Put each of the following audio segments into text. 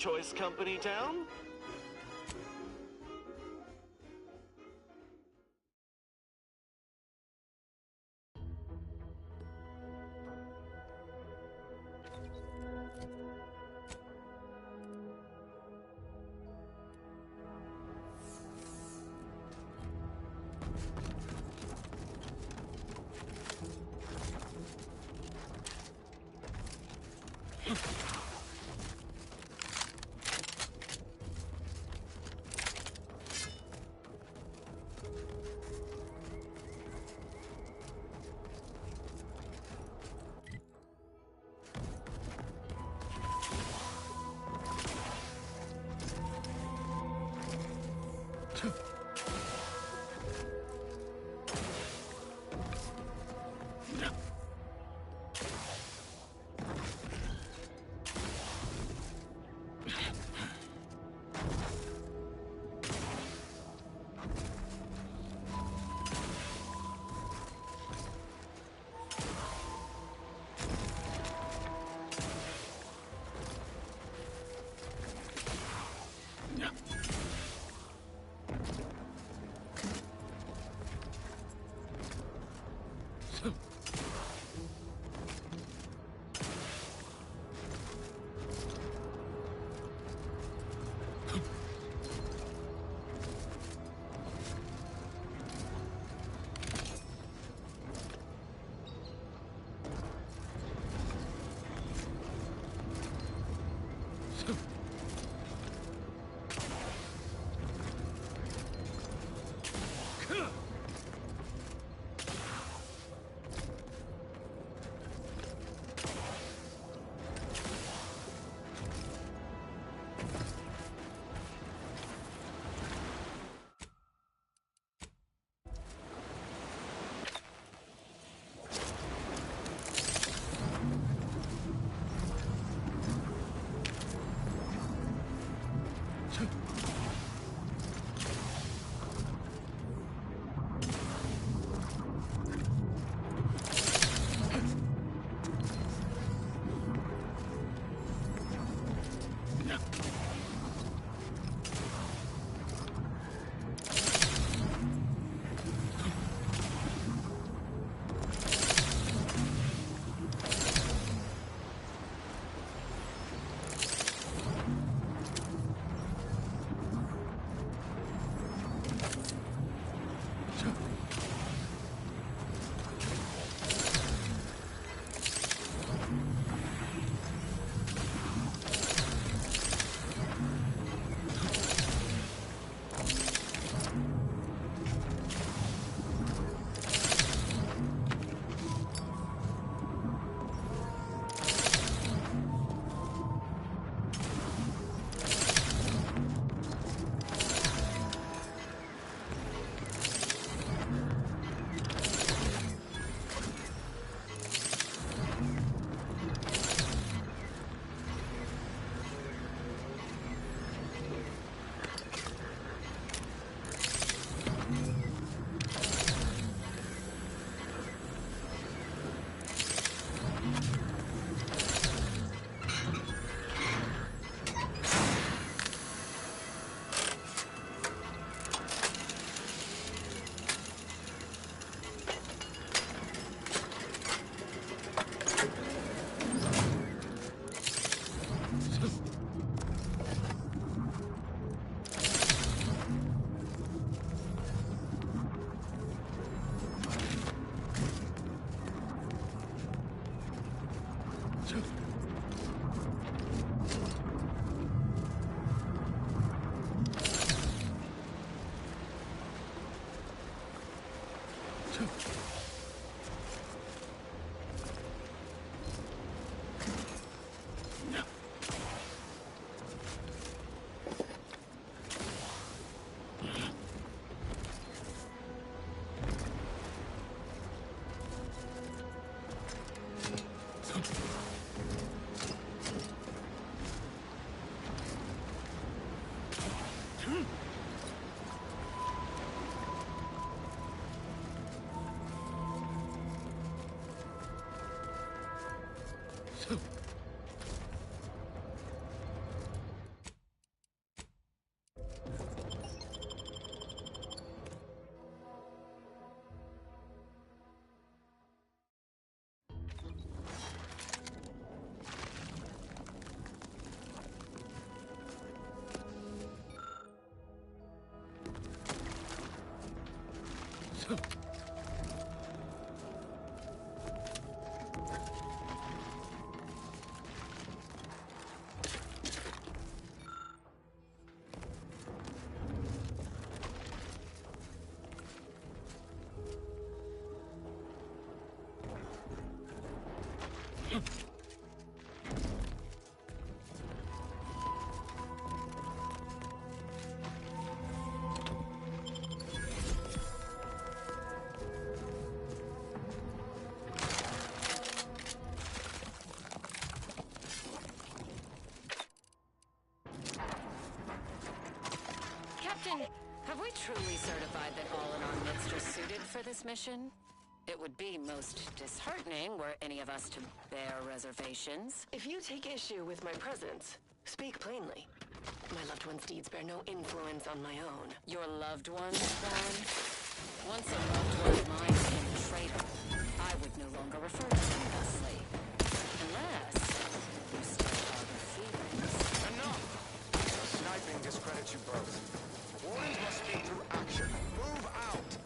Choice company down? Question, have we truly certified that all in our midst are suited for this mission? It would be most disheartening were any of us to bear reservations. If you take issue with my presence, speak plainly. My loved one's deeds bear no influence on my own. Your loved ones, Juan? Once a loved one of mine became a traitor, I would no longer refer to him thusly. Unless you still harbor feelings. Enough! Sniping discredits you both. Warnings must speak through action. Move out!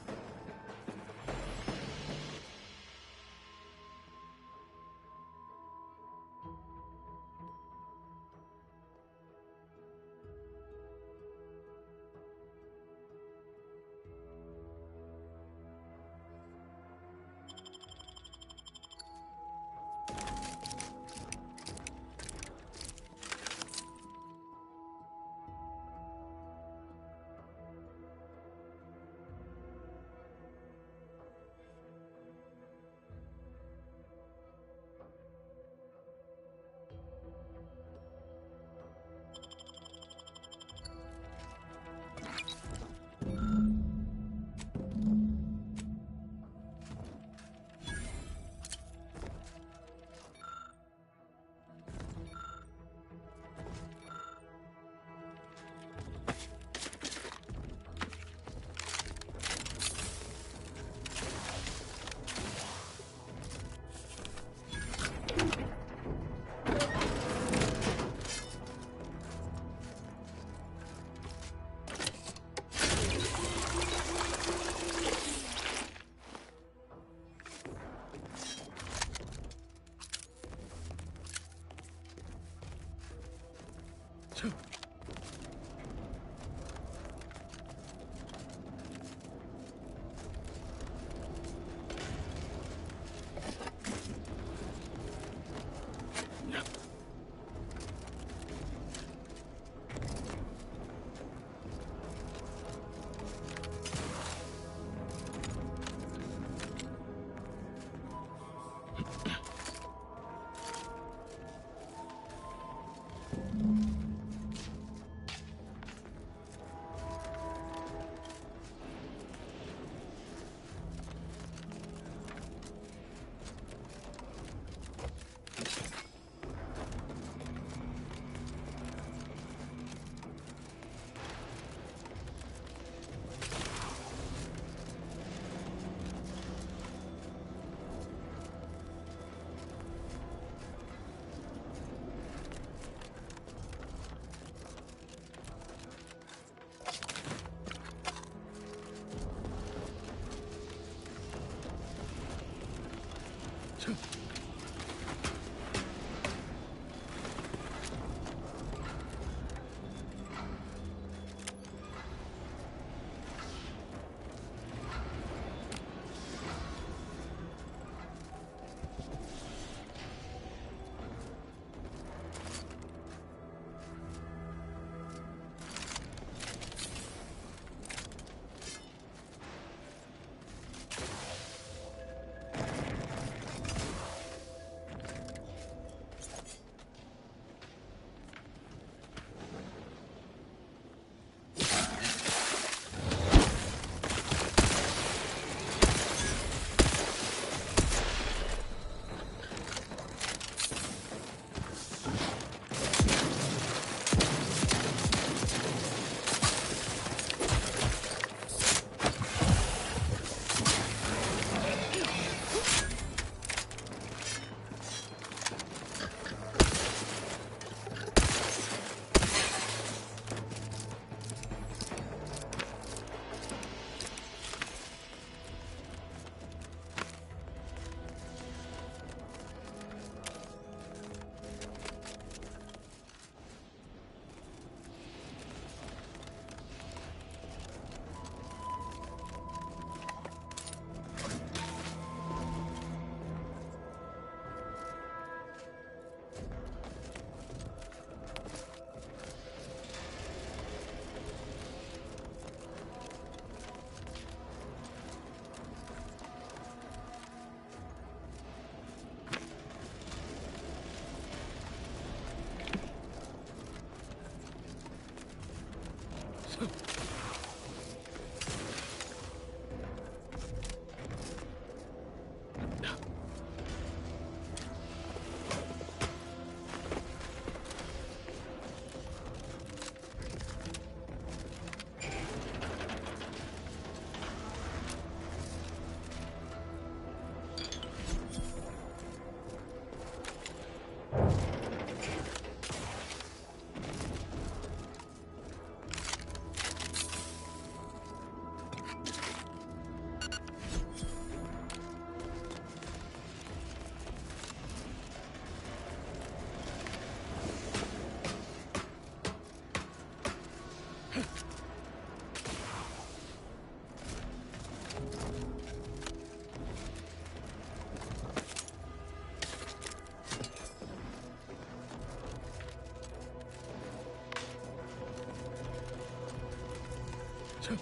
The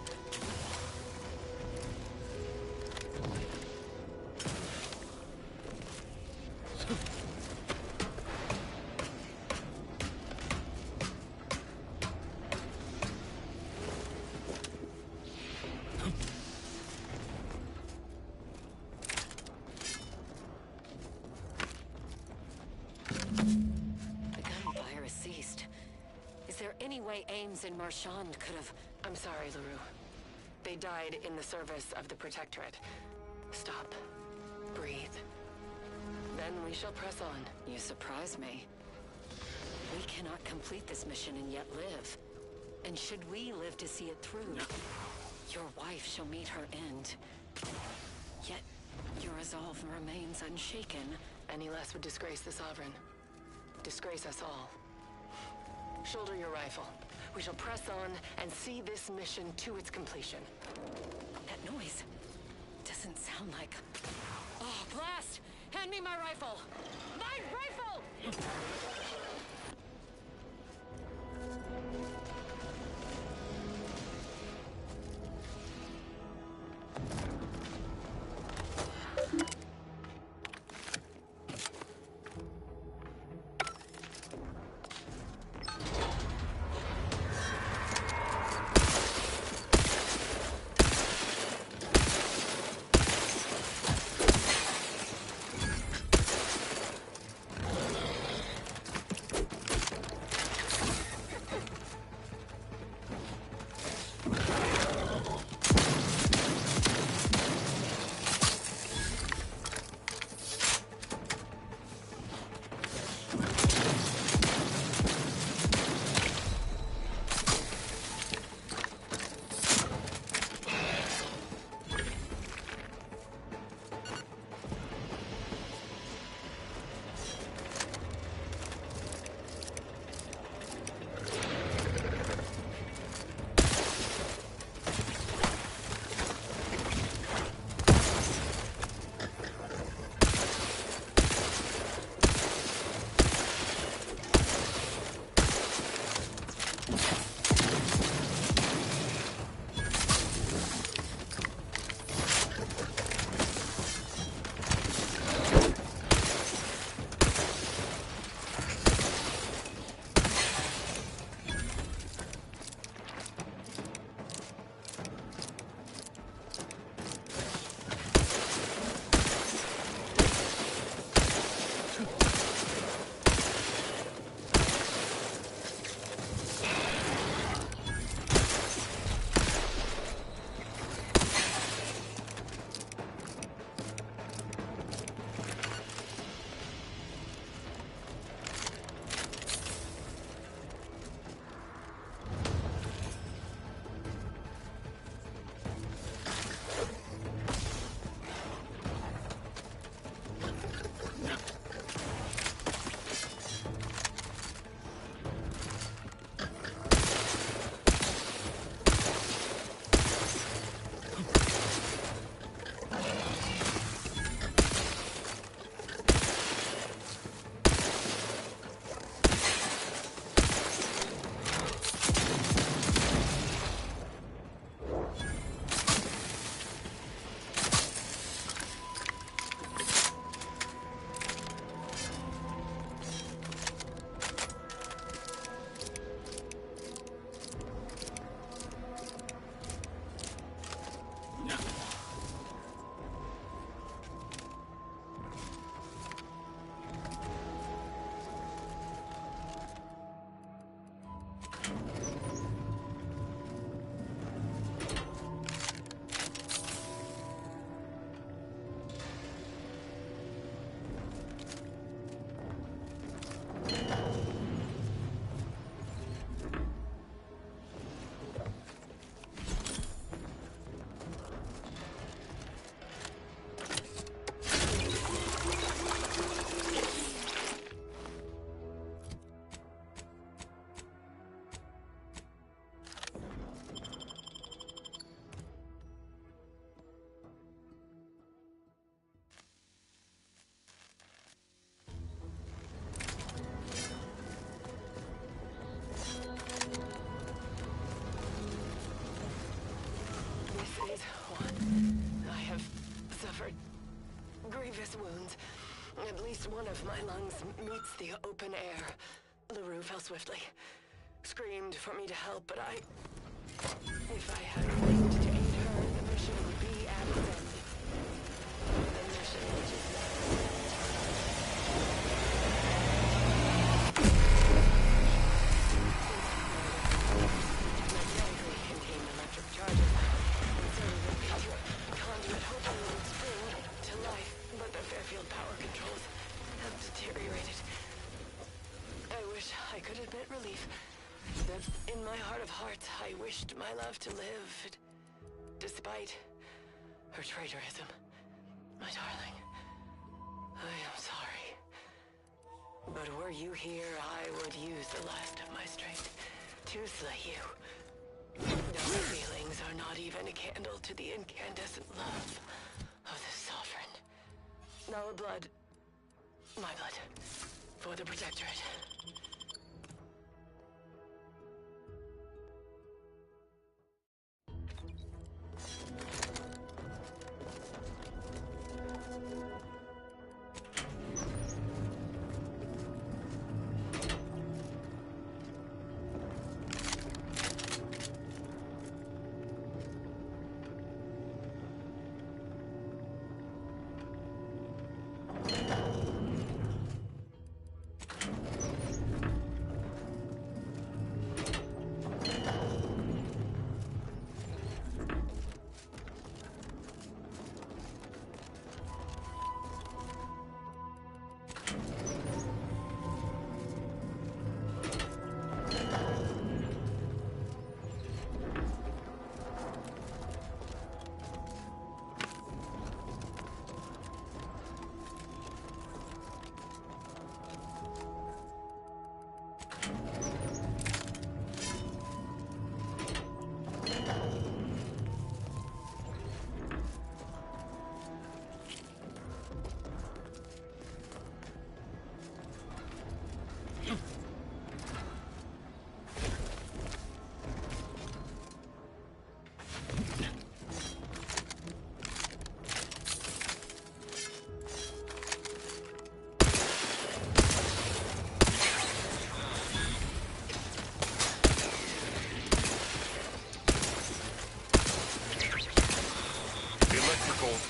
gunfire has ceased. Is there any way Ames and Marchand could have... I'm sorry, LaRue. They died in the service of the Protectorate. Stop. Breathe. Then we shall press on. You surprise me. We cannot complete this mission and yet live. And should we live to see it through, your wife shall meet her end. Yet, your resolve remains unshaken. Any less would disgrace the Sovereign. Disgrace us all. Shoulder your rifle. We shall press on and see this mission to its completion. That noise doesn't sound like... Oh, blast! Hand me my rifle! My rifle! least one of my lungs meets the open air. LaRue fell swiftly. Screamed for me to help, but if I had remained to aid her, the mission would be at its end. The mission which is magnetically contained electric charges, inserted into a conduit hoping it would spring to life, but the Fairfield power controls have deteriorated. I wish I could admit relief. That in my heart of hearts, I wished my love to live, despite her traitorism. My darling, I am sorry. But were you here, I would use the last of my strength to slay you. No feelings are not even a candle to the incandescent love of the Sovereign. Our blood, my blood, for the Protectorate.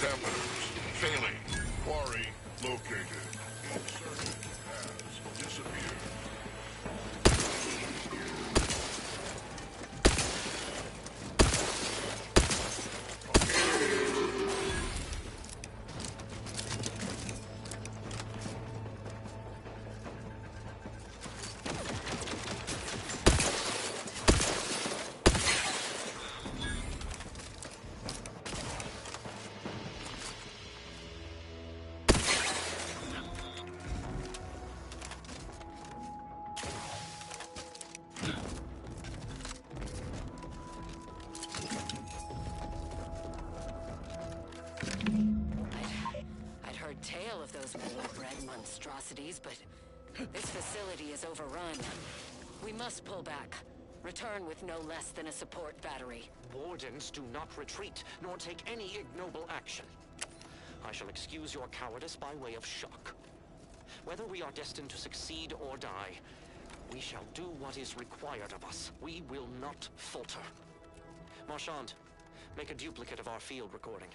Dampeners failing. Quarry located. Insurgent has disappeared. I'd heard tale of those war-bred monstrosities, but this facility is overrun. We must pull back. Return with no less than a support battery. Wardens do not retreat, nor take any ignoble action. I shall excuse your cowardice by way of shock. Whether we are destined to succeed or die, we shall do what is required of us. We will not falter. Marchand, make a duplicate of our field recording,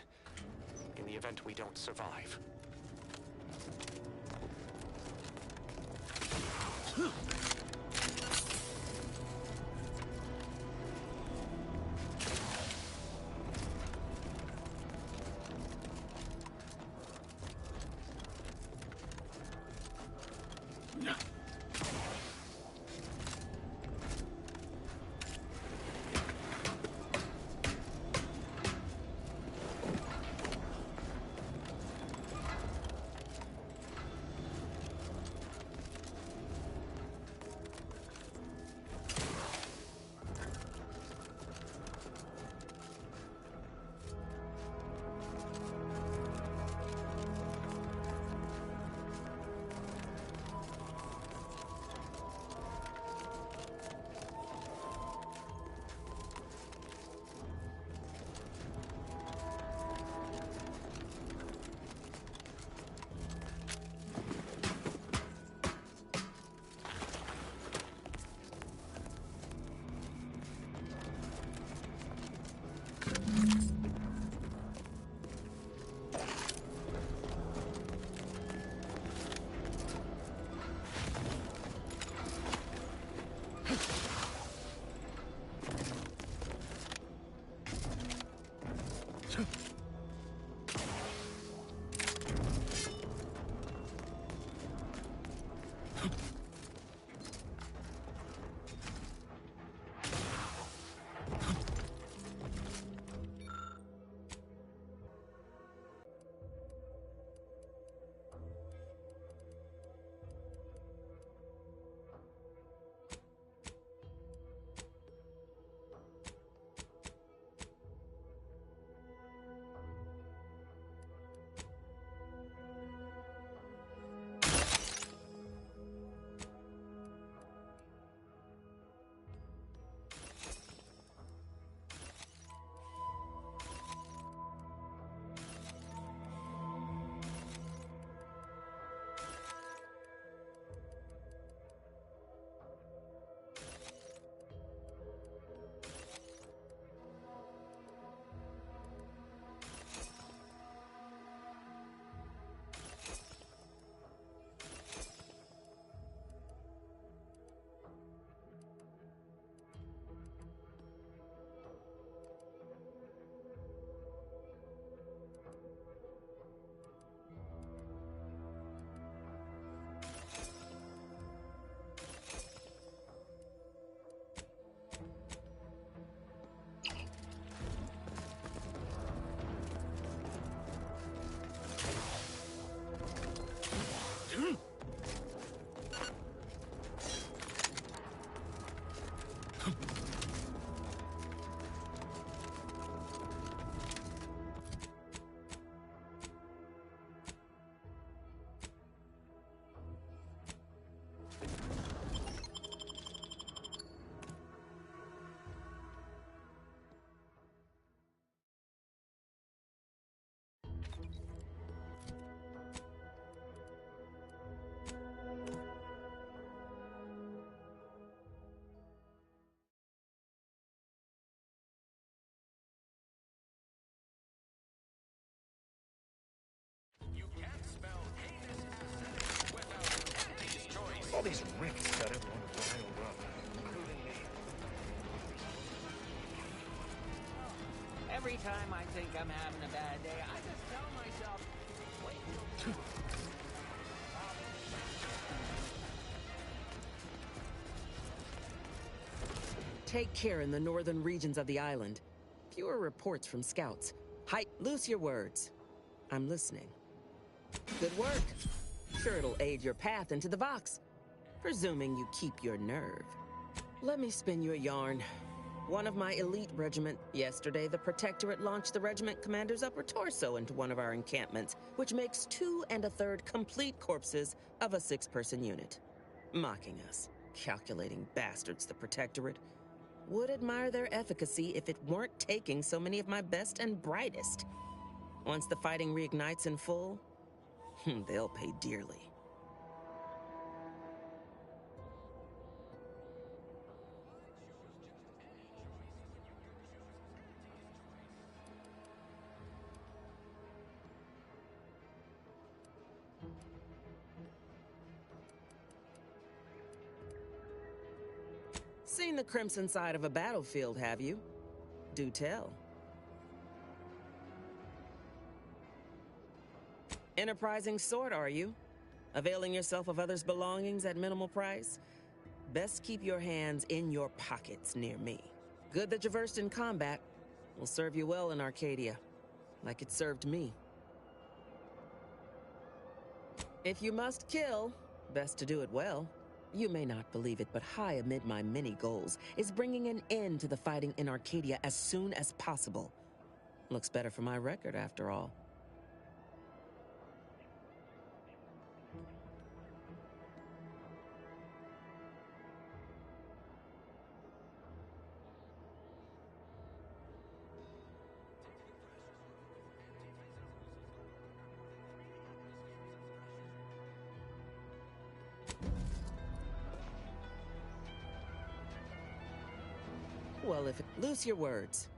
in the event we don't survive. All these ricks got everyone riled up, including me. Every time I think I'm having a bad day, I just tell myself, wait till Take care in the northern regions of the island. Fewer reports from scouts. Loose your words. I'm listening. Good work. Sure it'll aid your path into the Vox. Presuming you keep your nerve. Let me spin you a yarn. One of my elite regiment. Yesterday, the Protectorate launched the regiment commander's upper torso into one of our encampments, which makes 2 1/3 complete corpses of a 6-person unit. Mocking us. Calculating bastards, the Protectorate. Would admire their efficacy if it weren't taking so many of my best and brightest. Once the fighting reignites in full, they'll pay dearly. Seen the crimson side of a battlefield, have you? Do tell. Enterprising sort, are you? Availing yourself of others' belongings at minimal price? Best keep your hands in your pockets near me. Good that you're versed in combat. Will serve you well in Arcadia, like it served me. If you must kill, best to do it well. You may not believe it, but high amid my many goals is bringing an end to the fighting in Arcadia as soon as possible. Looks better for my record, after all. Well, loose your words.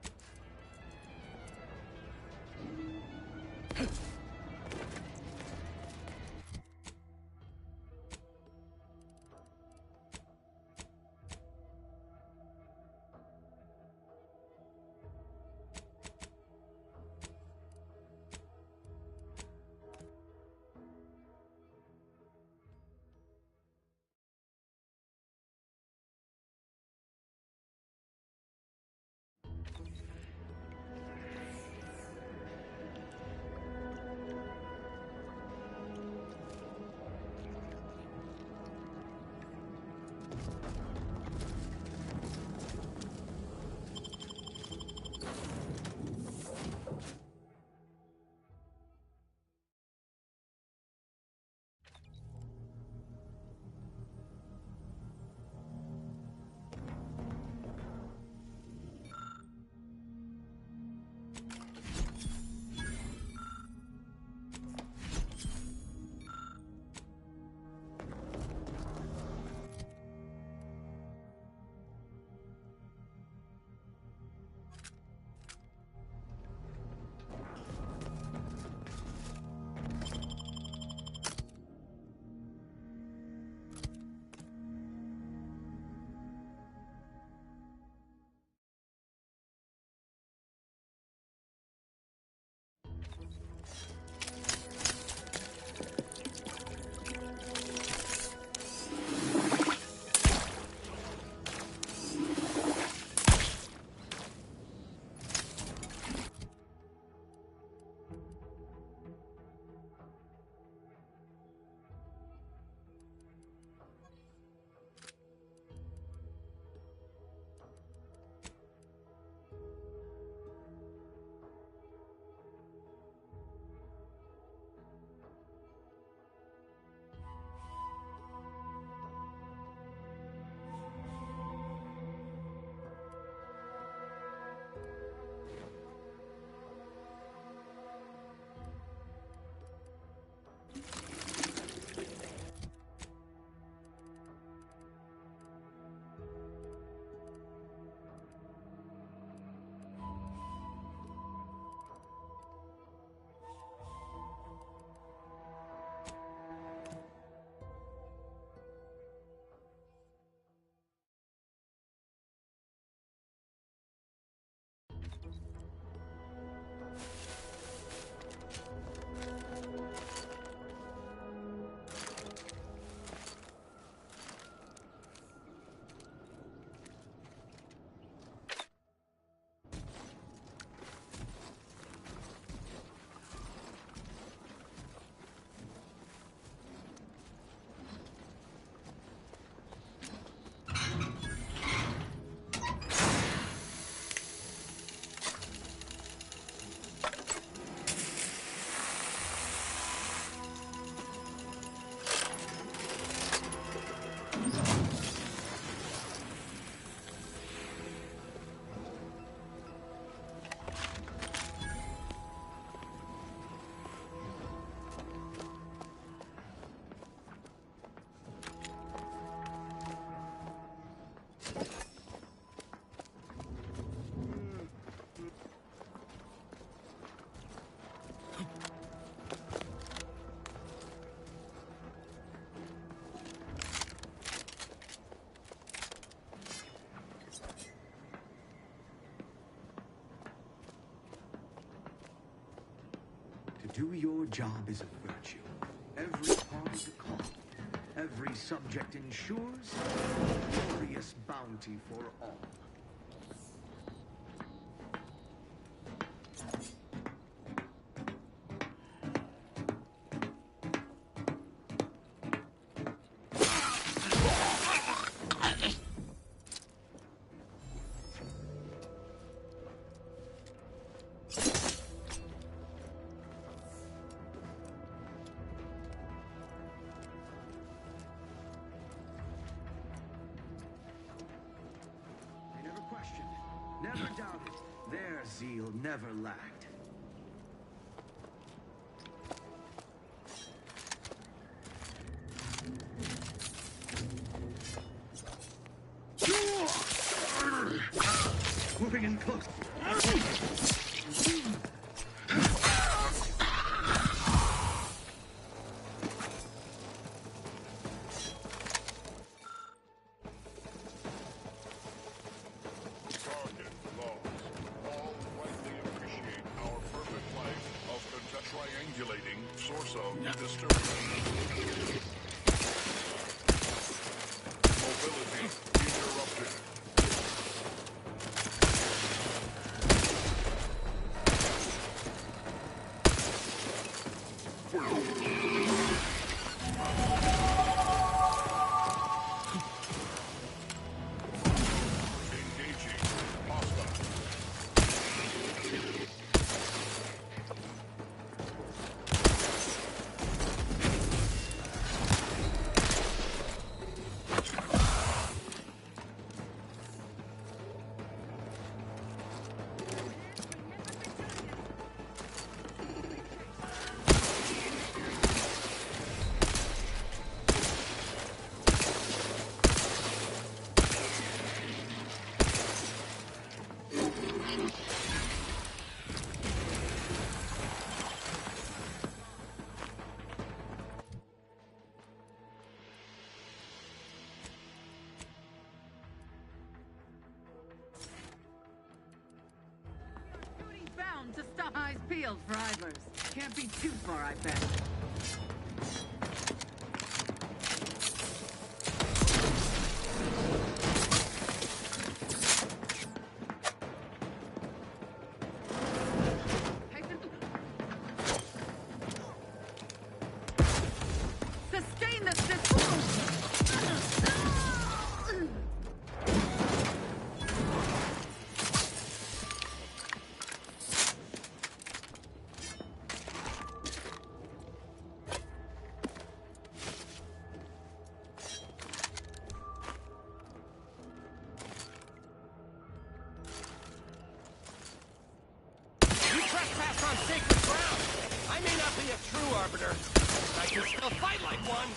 To do your job is a virtue. Every part is a call. Every subject ensures glorious bounty for all. Never doubted. Their zeal never lacked. Moving in close. Triangulating source of disturbance. Mobility interrupted. Engaging hostile. Bound to stop eyes peeled for idlers. Can't be too far, I bet. Sustain this. On sacred ground. I may not be a true arbiter, but I can still fight like one.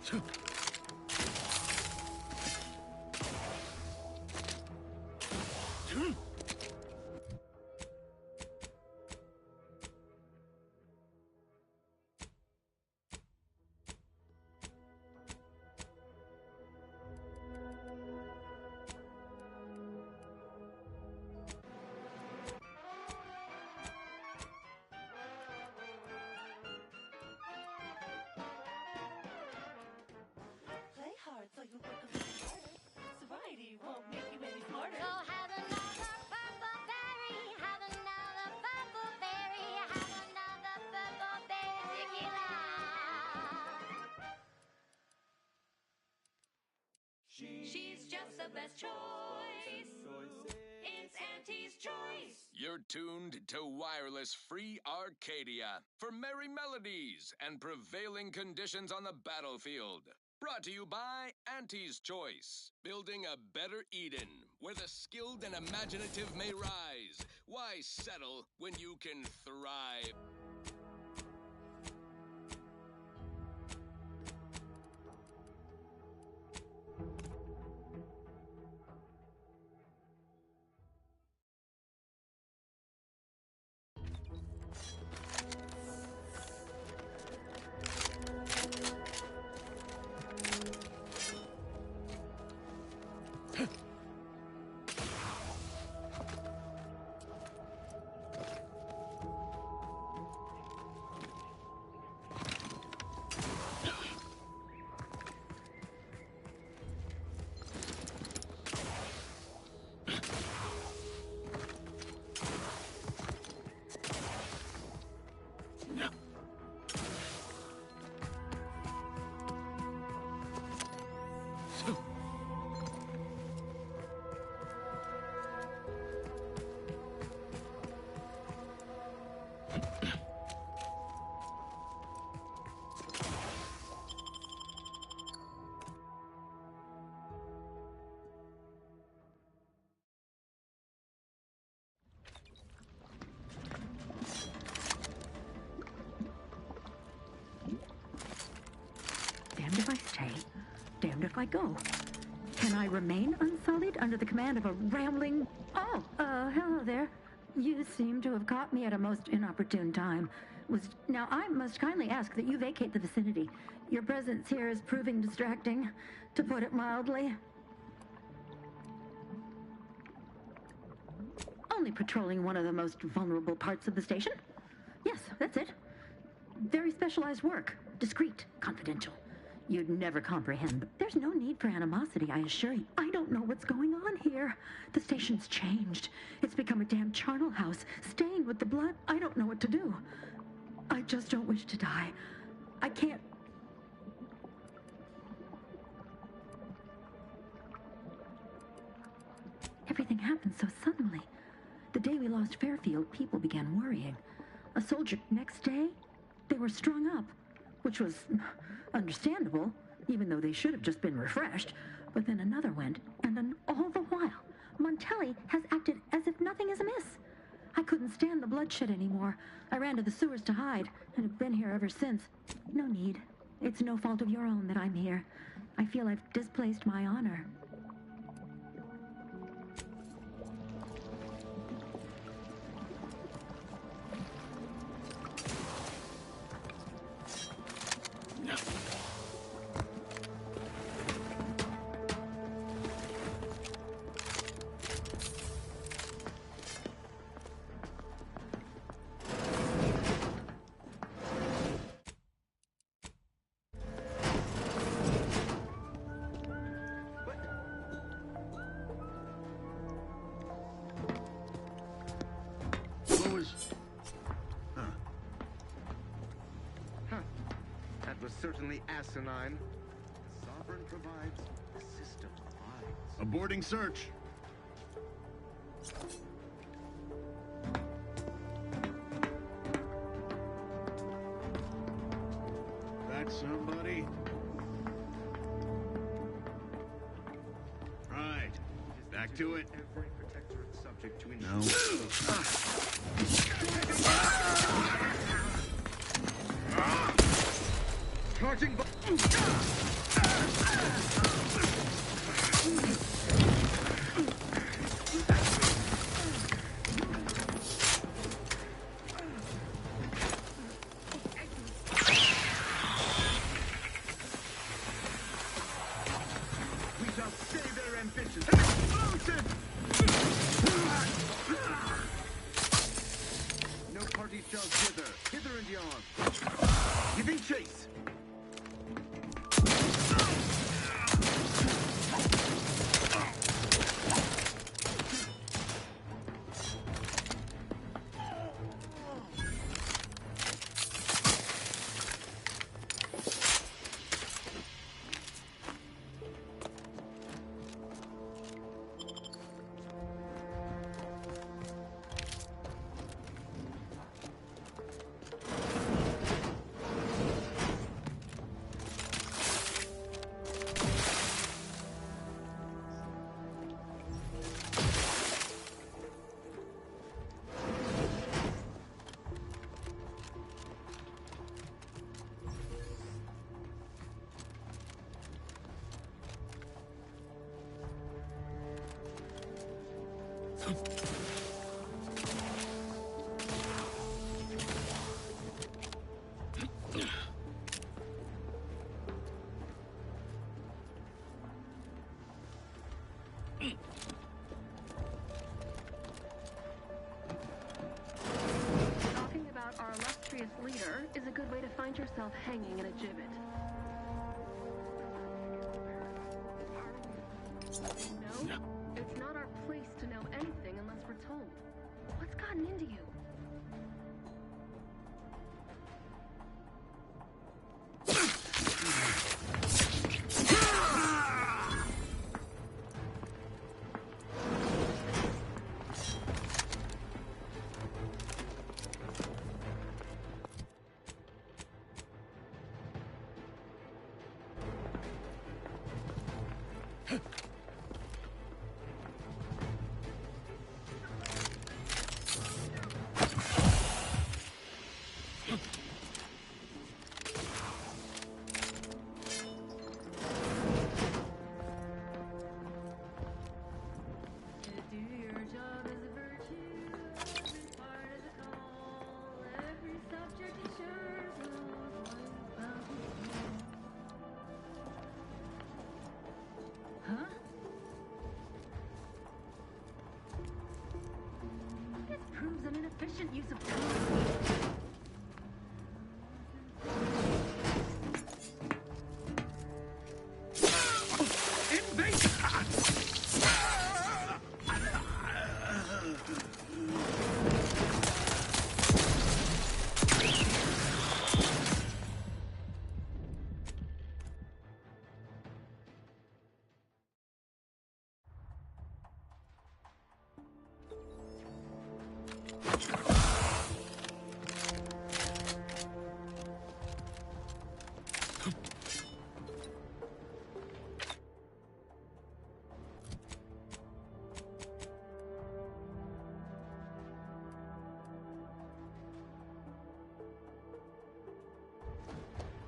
Play hard so you work a little harder. Sobriety won't make you any smarter. So have another purple berry, have another purple berry, have another purple berry tequila. She's just the best choice. It's Auntie's choice. You're tuned to Wireless Free Arcadia for merry melodies and prevailing conditions on the battlefield. Brought to you by Auntie's Choice, building a better Eden where the skilled and imaginative may rise. Why settle when you can thrive? Damned if I stay, damned if I go. Can I remain unsullied under the command of a rambling... Oh, hello there. You seem to have caught me at a most inopportune time. Now, I must kindly ask that you vacate the vicinity. Your presence here is proving distracting, to put it mildly. Only patrolling one of the most vulnerable parts of the station? Yes, that's it. Very specialized work. Discreet, confidential. You'd never comprehend. There's no need for animosity, I assure you. I don't know what's going on here. The station's changed. It's become a damn charnel house, stained with the blood. I don't know what to do. I just don't wish to die. I can't... Everything happened so suddenly. The day we lost Fairfield, people began worrying. A soldier next day, they were strung up, which was understandable, even though they should have just been refreshed. But then another went, and then all the while, Montelli has acted as if nothing is amiss. I couldn't stand the bloodshed anymore. I ran to the sewers to hide, and have been here ever since. No need. It's no fault of your own that I'm here. I feel I've displaced my honor. That was certainly asinine. The sovereign provides, the system provides. Aborting search. That somebody? Right. Back to it. Every protectorate subject to No. Charging. We shall save their ambitions. Explosion! No party shall hither. Hither and yon. Giving chase. Talking about our illustrious leader is a good way to find yourself hanging in a gibbet. No, it's not our place to know anything unless we're told. What's gotten into you? Proves an inefficient use of time.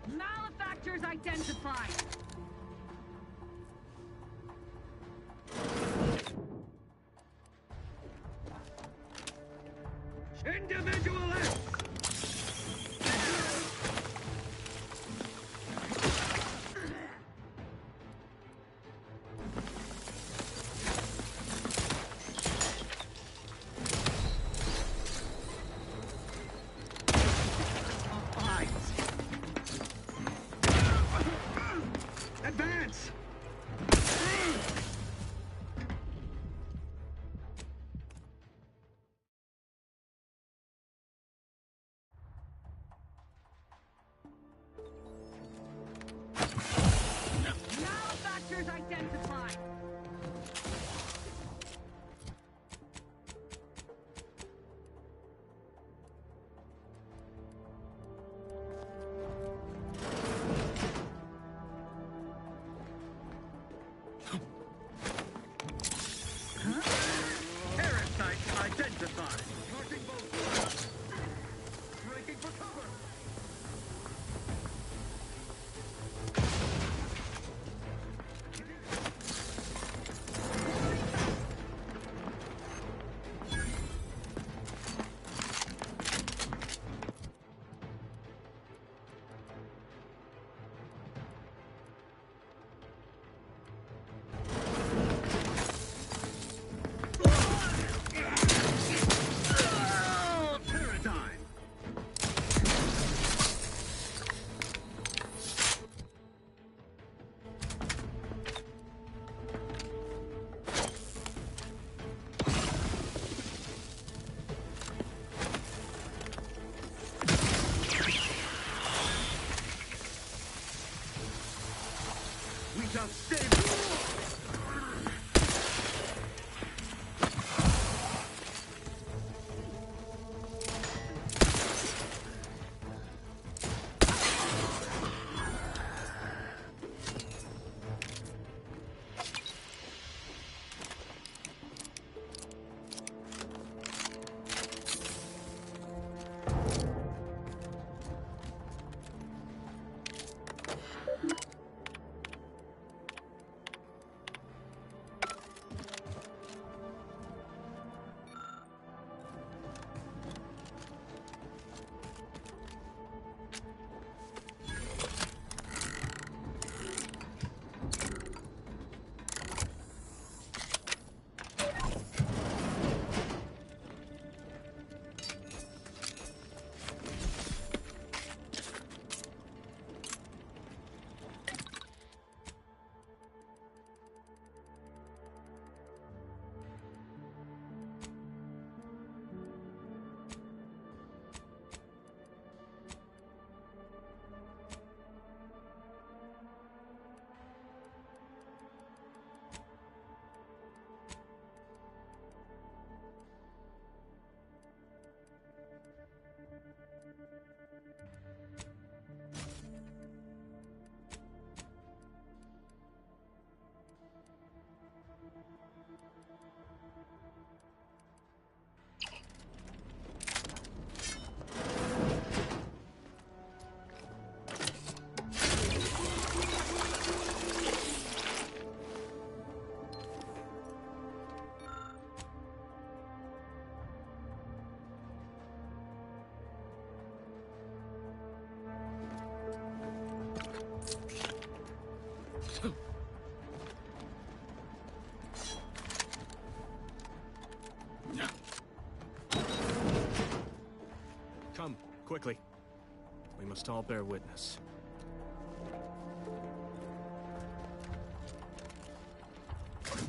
Malefactors identified! Individualists! Advance! Malefactors identified! Parasites identified. Charging both. Breaking for cover. quickly. We must all bear witness. This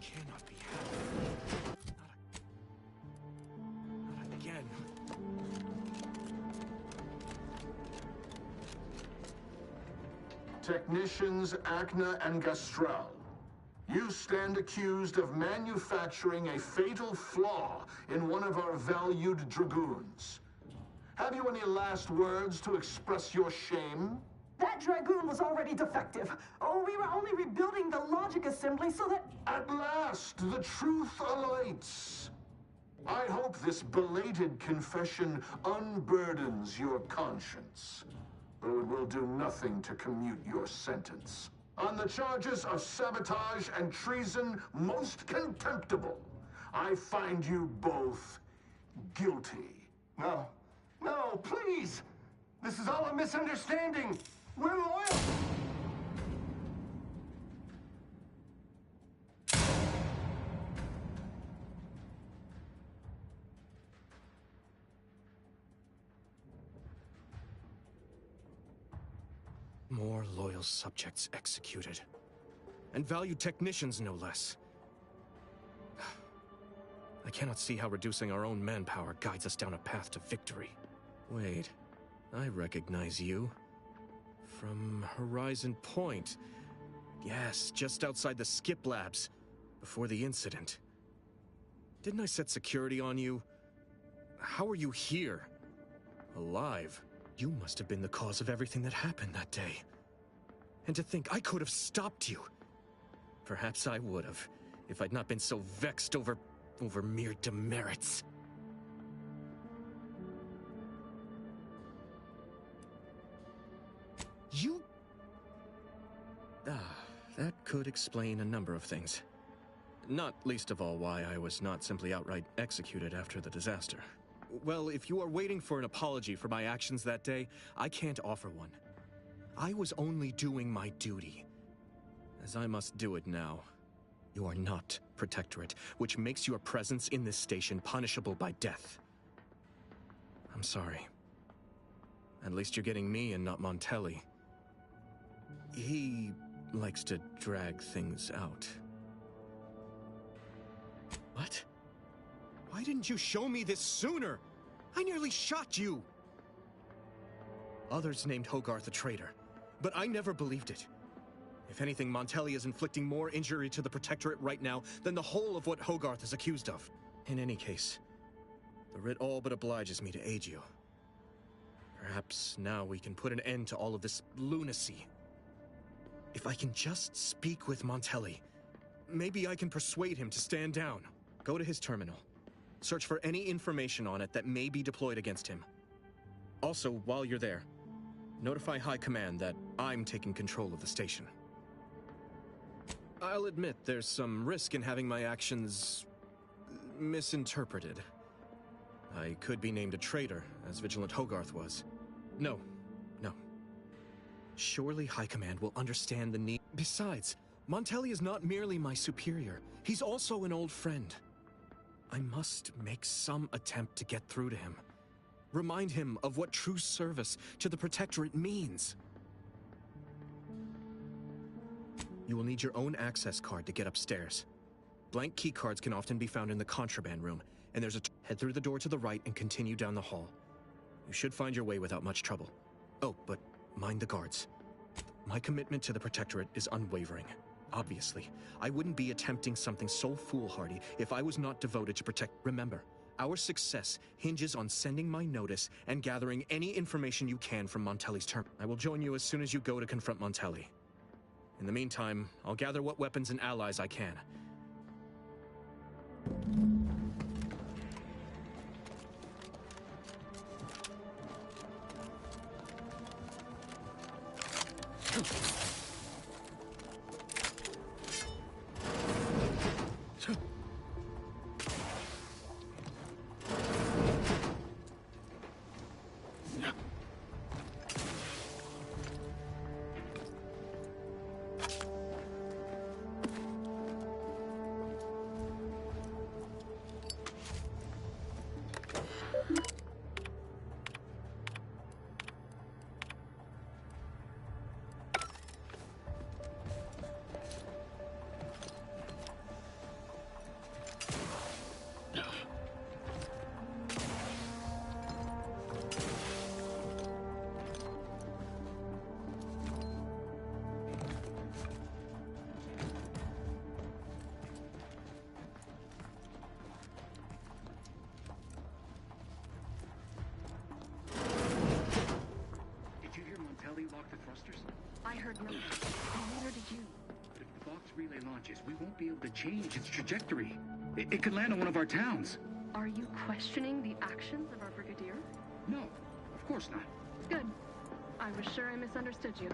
cannot be happening. Not again. Technicians Acna and Gastral, you stand accused of manufacturing a fatal flaw in one of our valued dragoons. Have you any last words to express your shame? That dragoon was already defective. Oh, we were only rebuilding the logic assembly so that... At last, the truth alights. I hope this belated confession unburdens your conscience, though it will do nothing to commute your sentence. On the charges of sabotage and treason most contemptible, I find you both guilty. No. No, please! This is all a misunderstanding! We're loyal! More loyal subjects executed. And valued technicians, no less. I cannot see how reducing our own manpower guides us down a path to victory. Wait, I recognize you. From Horizon Point. Yes, just outside the Skip Labs, before the incident. Didn't I set security on you? How are you here? Alive? You must have been the cause of everything that happened that day. And to think I could have stopped you. Perhaps I would have, if I'd not been so vexed over mere demerits. You... that could explain a number of things. Not least of all why I was not simply outright executed after the disaster. Well, if you are waiting for an apology for my actions that day, I can't offer one. I was only doing my duty, as I must do it now. You are not Protectorate, which makes your presence in this station punishable by death. I'm sorry. At least you're getting me and not Montelli. He likes to drag things out. What? Why didn't you show me this sooner? I nearly shot you! Others named Hogarth a traitor, but I never believed it. If anything, Montelli is inflicting more injury to the Protectorate right now than the whole of what Hogarth is accused of. In any case, the writ all but obliges me to aid you. Perhaps now we can put an end to all of this lunacy. If I can just speak with Montelli, maybe I can persuade him to stand down. Go to his terminal. Search for any information on it that may be deployed against him. Also, while you're there, notify High Command that I'm taking control of the station. I'll admit there's some risk in having my actions misinterpreted. I could be named a traitor, as Vigilant Hogarth was. No. Surely High Command will understand the need. Besides, Montelli is not merely my superior. He's also an old friend. I must make some attempt to get through to him. Remind him of what true service to the Protectorate means. You will need your own access card to get upstairs. Blank key cards can often be found in the contraband room, and there's head through the door to the right and continue down the hall. You should find your way without much trouble. Oh, but mind the guards. My commitment to the Protectorate is unwavering. Obviously, I wouldn't be attempting something so foolhardy if I was not devoted to protect. Remember, our success hinges on sending my notice and gathering any information you can from Montelli's term. I will join you as soon as you go to confront Montelli. In the meantime, I'll gather what weapons and allies I can. launches, we won't be able to change its trajectory. It could land on one of our towns. Are you questioning the actions of our brigadier? No, of course not. Good. I was sure I misunderstood you.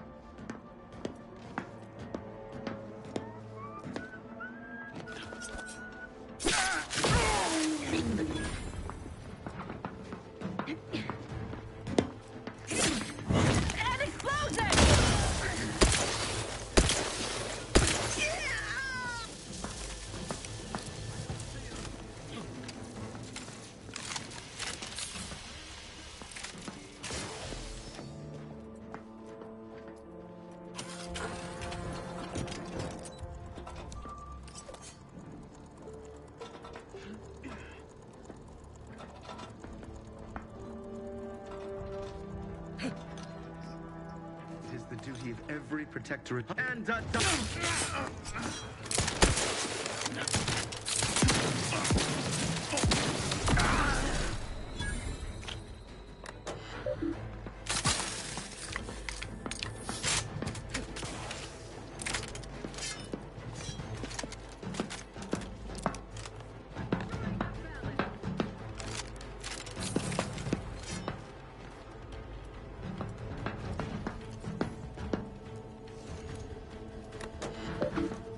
An explosion! It is the duty of every protectorate and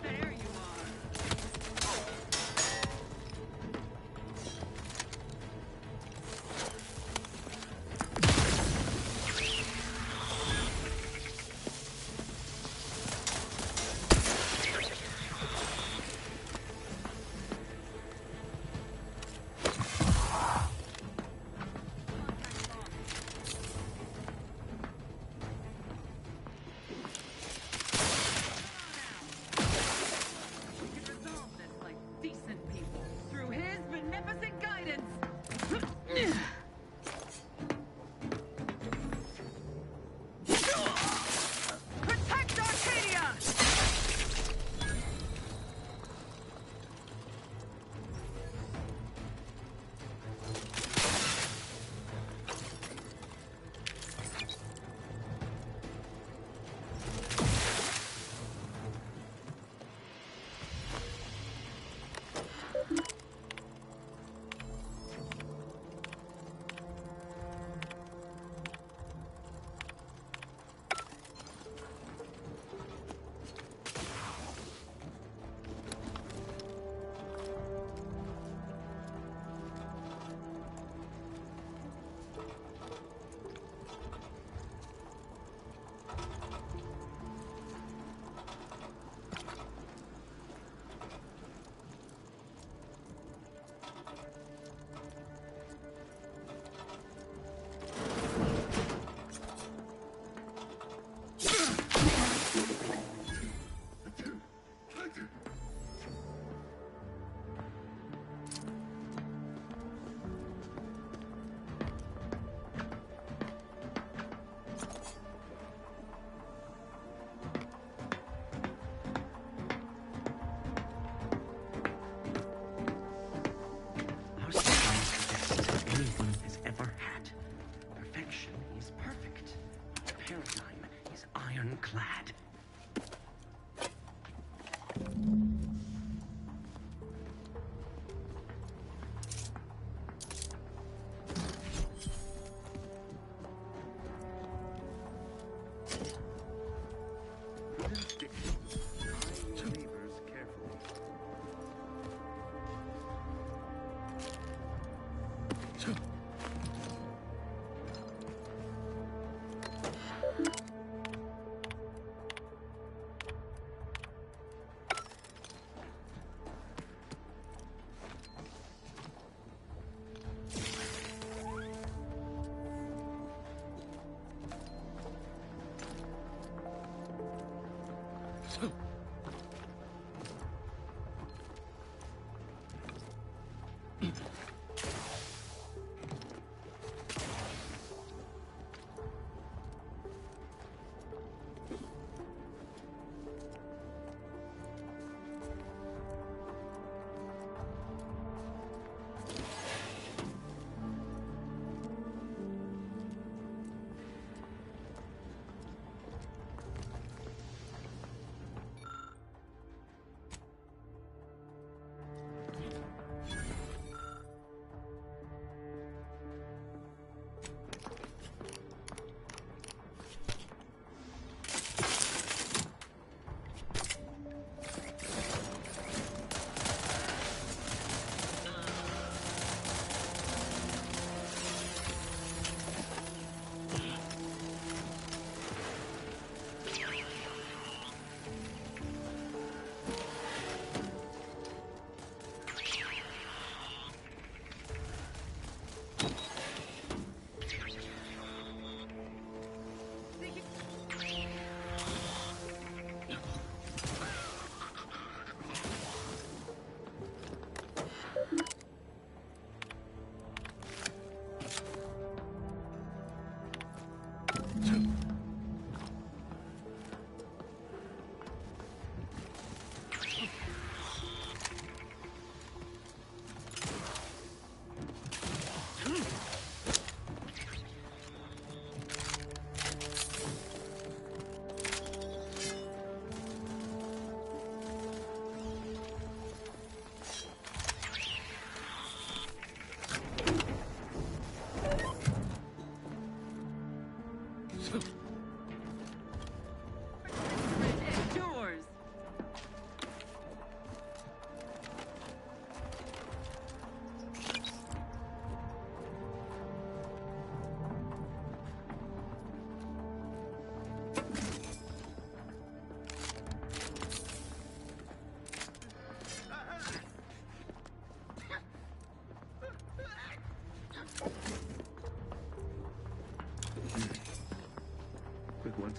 There you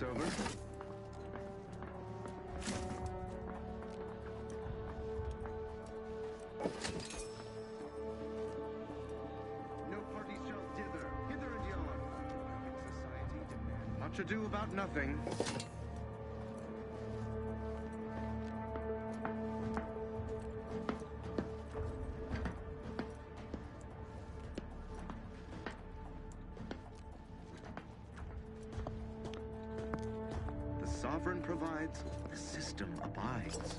over. No party shall dither, hither and yon. Society demands much ado about nothing. The sovereign provides, the system abides.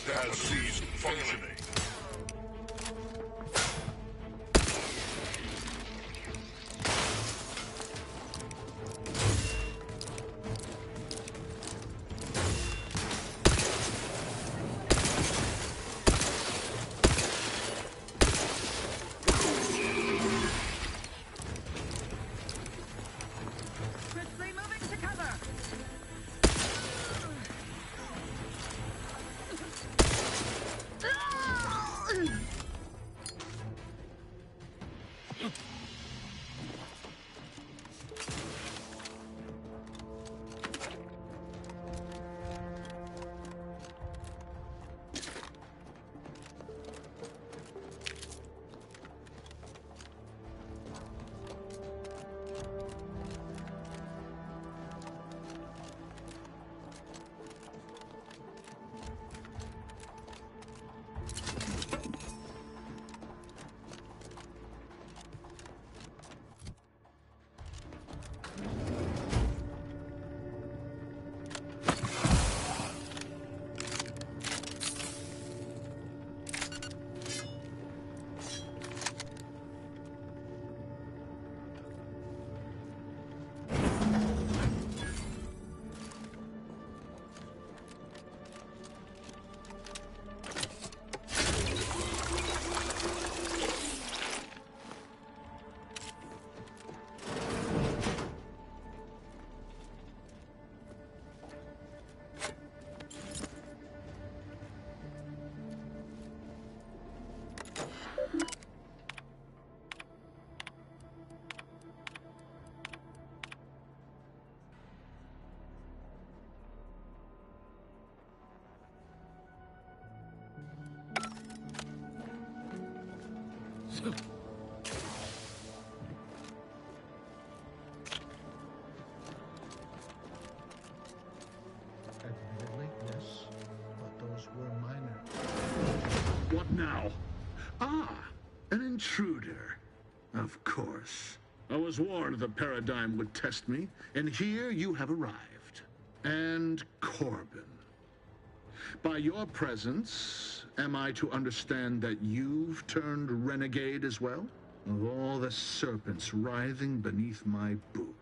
Has ceased functioning. Quickly moving to cover! now? Ah, an intruder. Of course. I was warned the Paradigm would test me, and here you have arrived. And Corbin. By your presence, am I to understand that you've turned renegade as well? Of all the serpents writhing beneath my boot,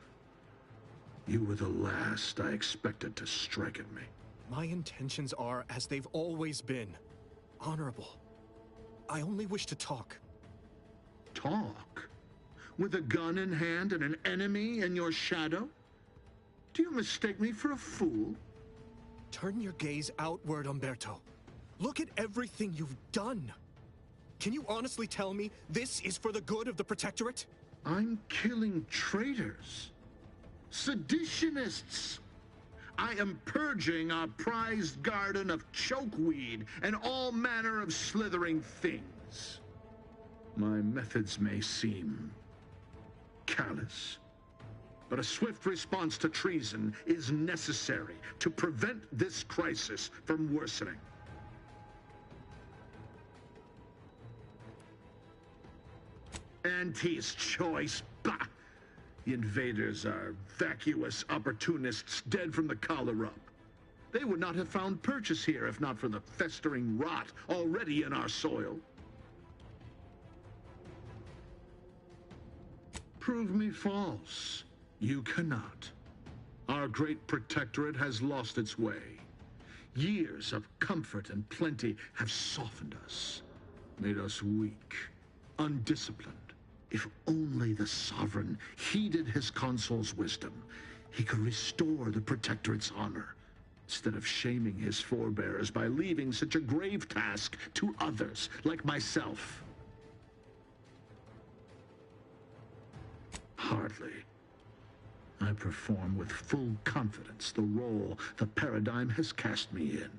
you were the last I expected to strike at me. My intentions are as they've always been. Honorable. I only wish to talk. Talk? With a gun in hand and an enemy in your shadow? Do you mistake me for a fool? Turn your gaze outward, Umberto. Look at everything you've done. Can you honestly tell me this is for the good of the Protectorate? I'm killing traitors. Seditionists. I am purging our prized garden of chokeweed and all manner of slithering things. My methods may seem callous, but a swift response to treason is necessary to prevent this crisis from worsening. Auntie's choice, bah! The invaders are vacuous opportunists dead from the collar up. They would not have found purchase here if not for the festering rot already in our soil. Prove me false. You cannot. Our great protectorate has lost its way. Years of comfort and plenty have softened us, made us weak, undisciplined. If only the Sovereign heeded his consul's wisdom, he could restore the Protectorate's honor, instead of shaming his forebears by leaving such a grave task to others, like myself. Hardly. I perform with full confidence the role the Paradigm has cast me in.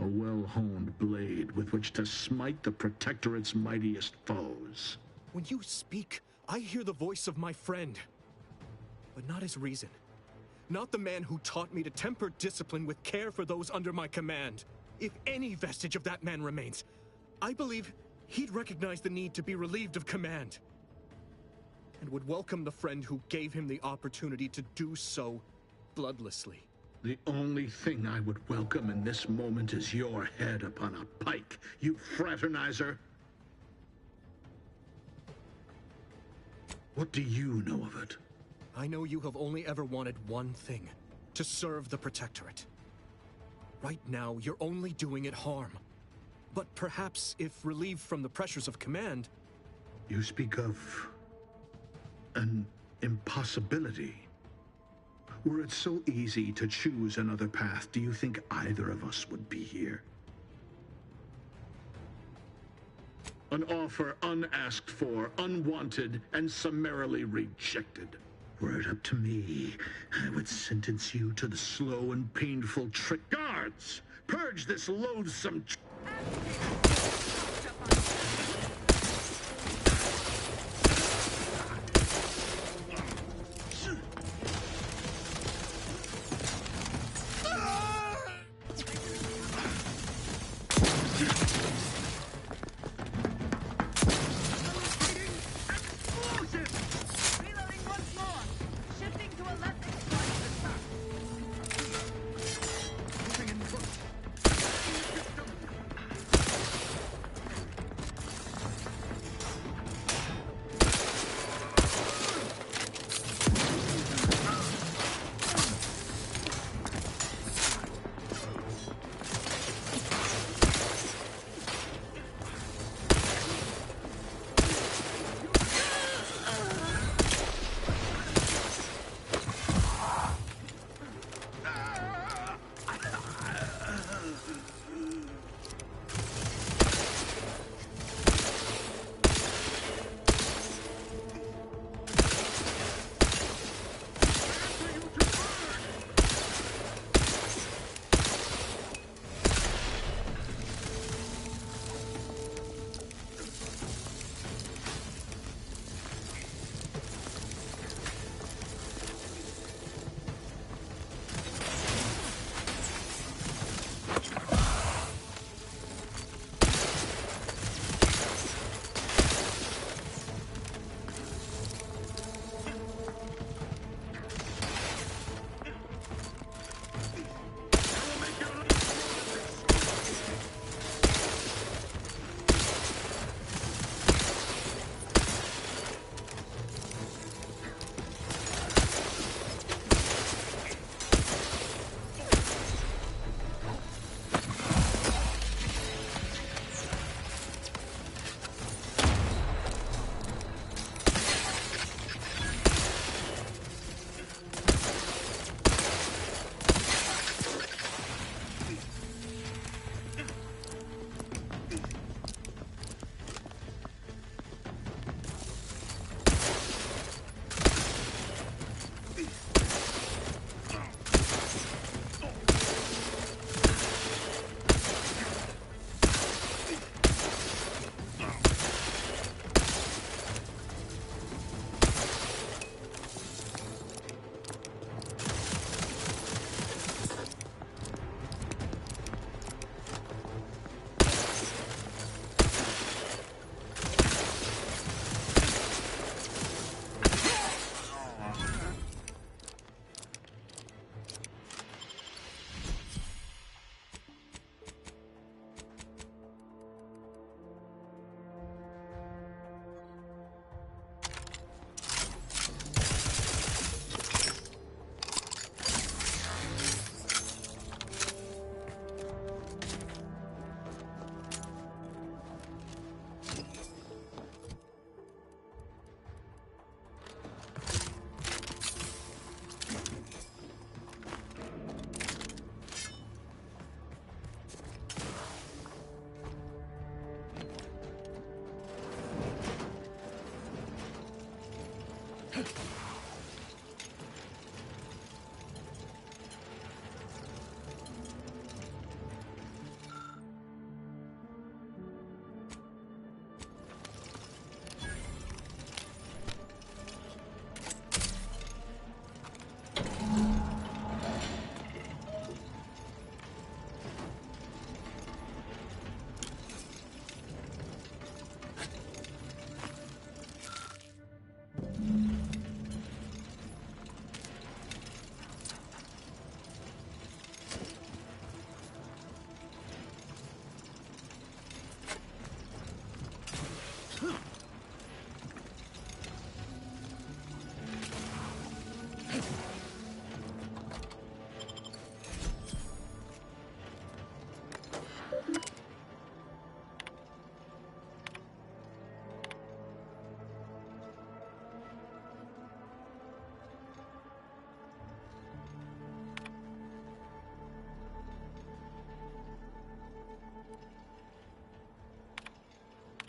A well-honed blade with which to smite the Protectorate's mightiest foes. When you speak, I hear the voice of my friend. But not his reason. Not the man who taught me to temper discipline with care for those under my command. If any vestige of that man remains, I believe he'd recognize the need to be relieved of command. And would welcome the friend who gave him the opportunity to do so bloodlessly. The only thing I would welcome in this moment is your head upon a pike, you fraternizer. What do you know of it? I know you have only ever wanted one thing, to serve the Protectorate. Right now, you're only doing it harm. But perhaps if relieved from the pressures of command... You speak of an impossibility. Were it so easy to choose another path, do you think either of us would be here? An offer unasked for, unwanted, and summarily rejected. Were it up to me, I would sentence you to the slow and painful trick. Guards! Purge this loathsome...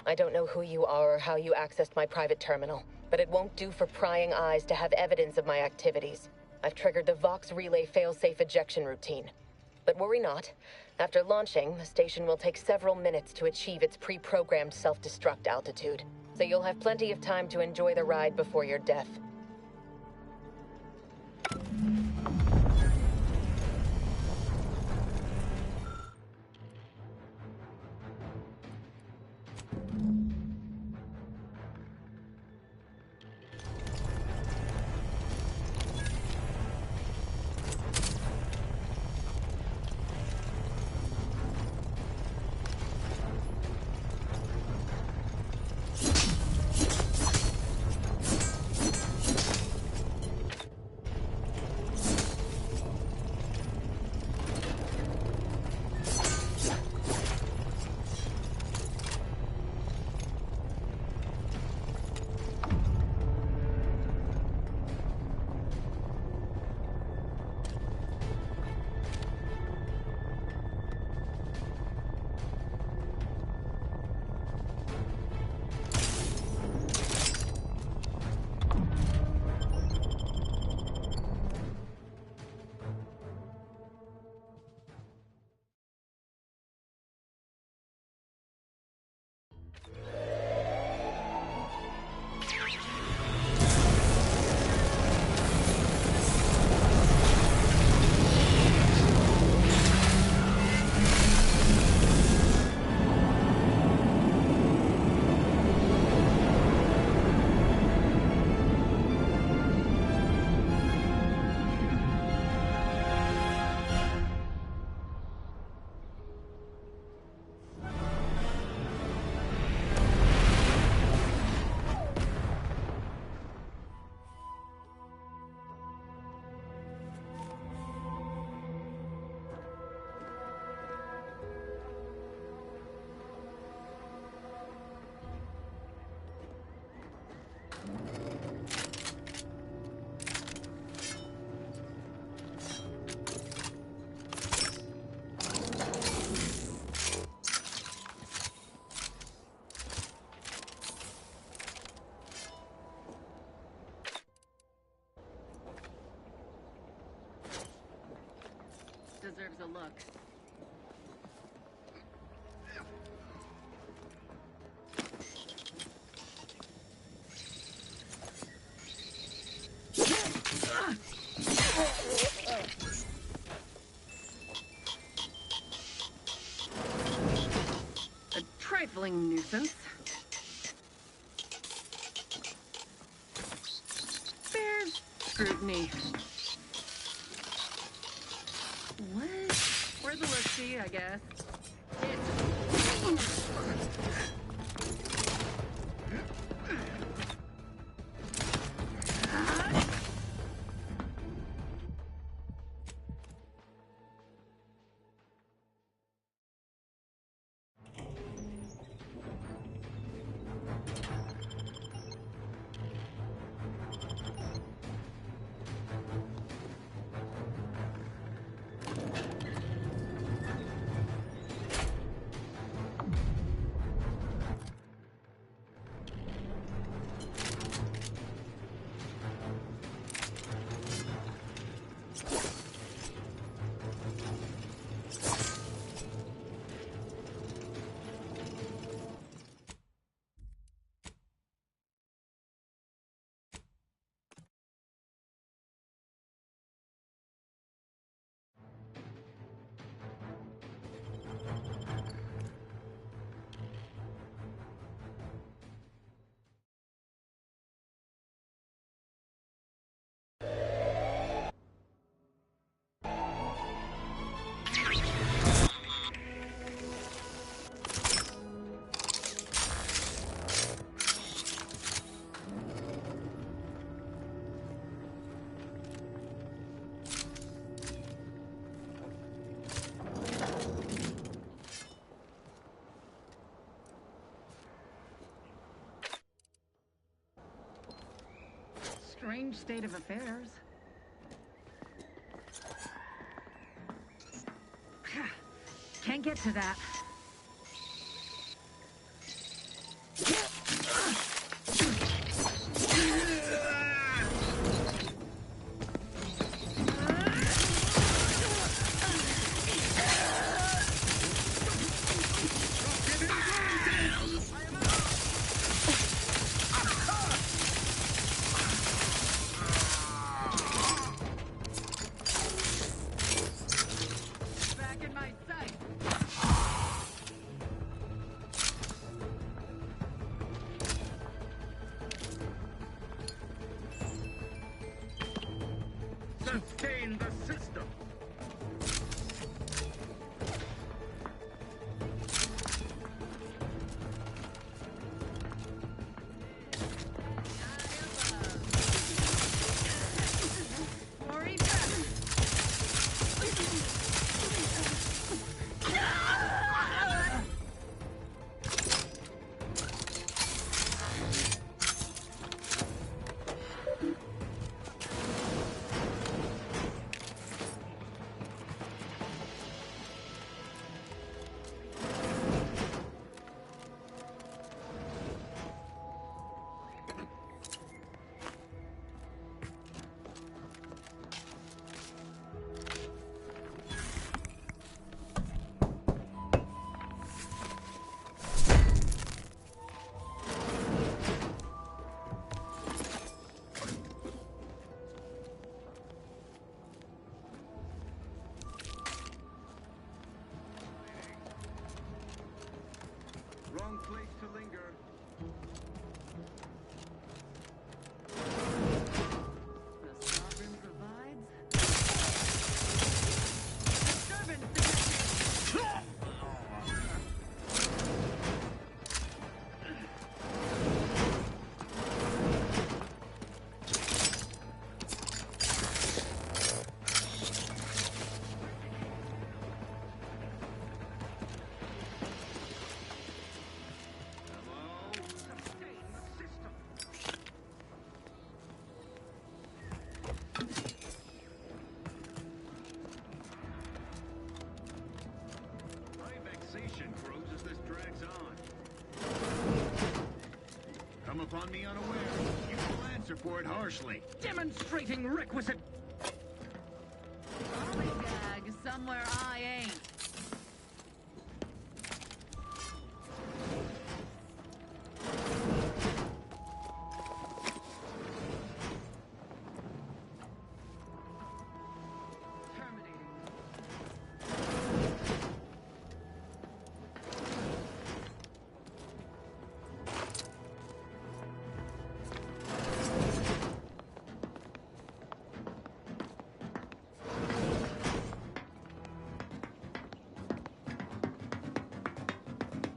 I don't know who you are or how you accessed my private terminal, but it won't do for prying eyes to have evidence of my activities. I've triggered the Vox Relay failsafe ejection routine. But worry not. After launching, the station will take several minutes to achieve its pre-programmed self-destruct altitude. So you'll have plenty of time to enjoy the ride before your death. Deserves a look. A trifling nuisance. Bears scrutiny. What? Worth a look-see, I guess. Strange state of affairs. Can't get to that. Back in my sight. Sustain the system. Worry back. Wrong place to linger. The sovereign provides. Disturbance My vexation grows as this drags on. Come upon me unaware, you will answer for it harshly. demonstrating requisite. Lollygag somewhere I ain't.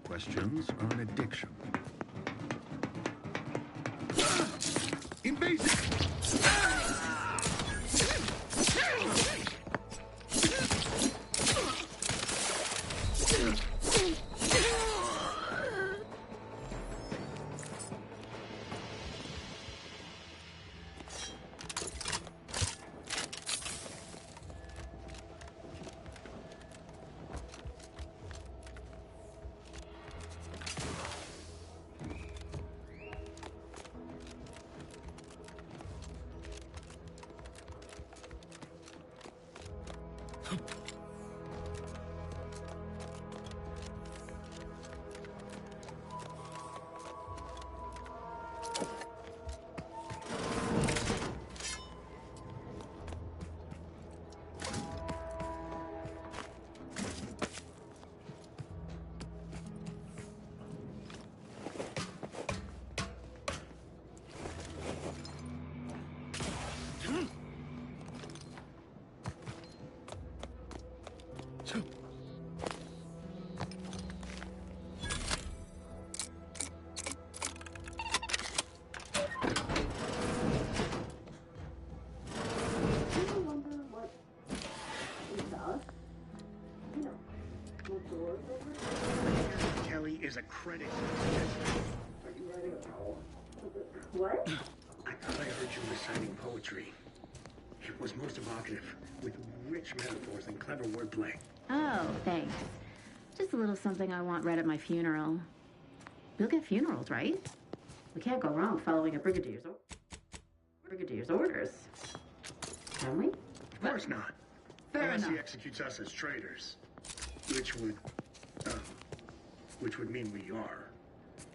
Questions are an addiction. Invasive! Kelly is a credit. Are you writing a poem? What? I thought I heard you reciting poetry. It was most evocative, with rich metaphors and clever wordplay. Oh, thanks. Just a little something I want read at my funeral. We'll get funerals, right? We can't go wrong following a brigadier's orders. Can we? Of course not. Unless he executes us as traitors. Which would mean we are.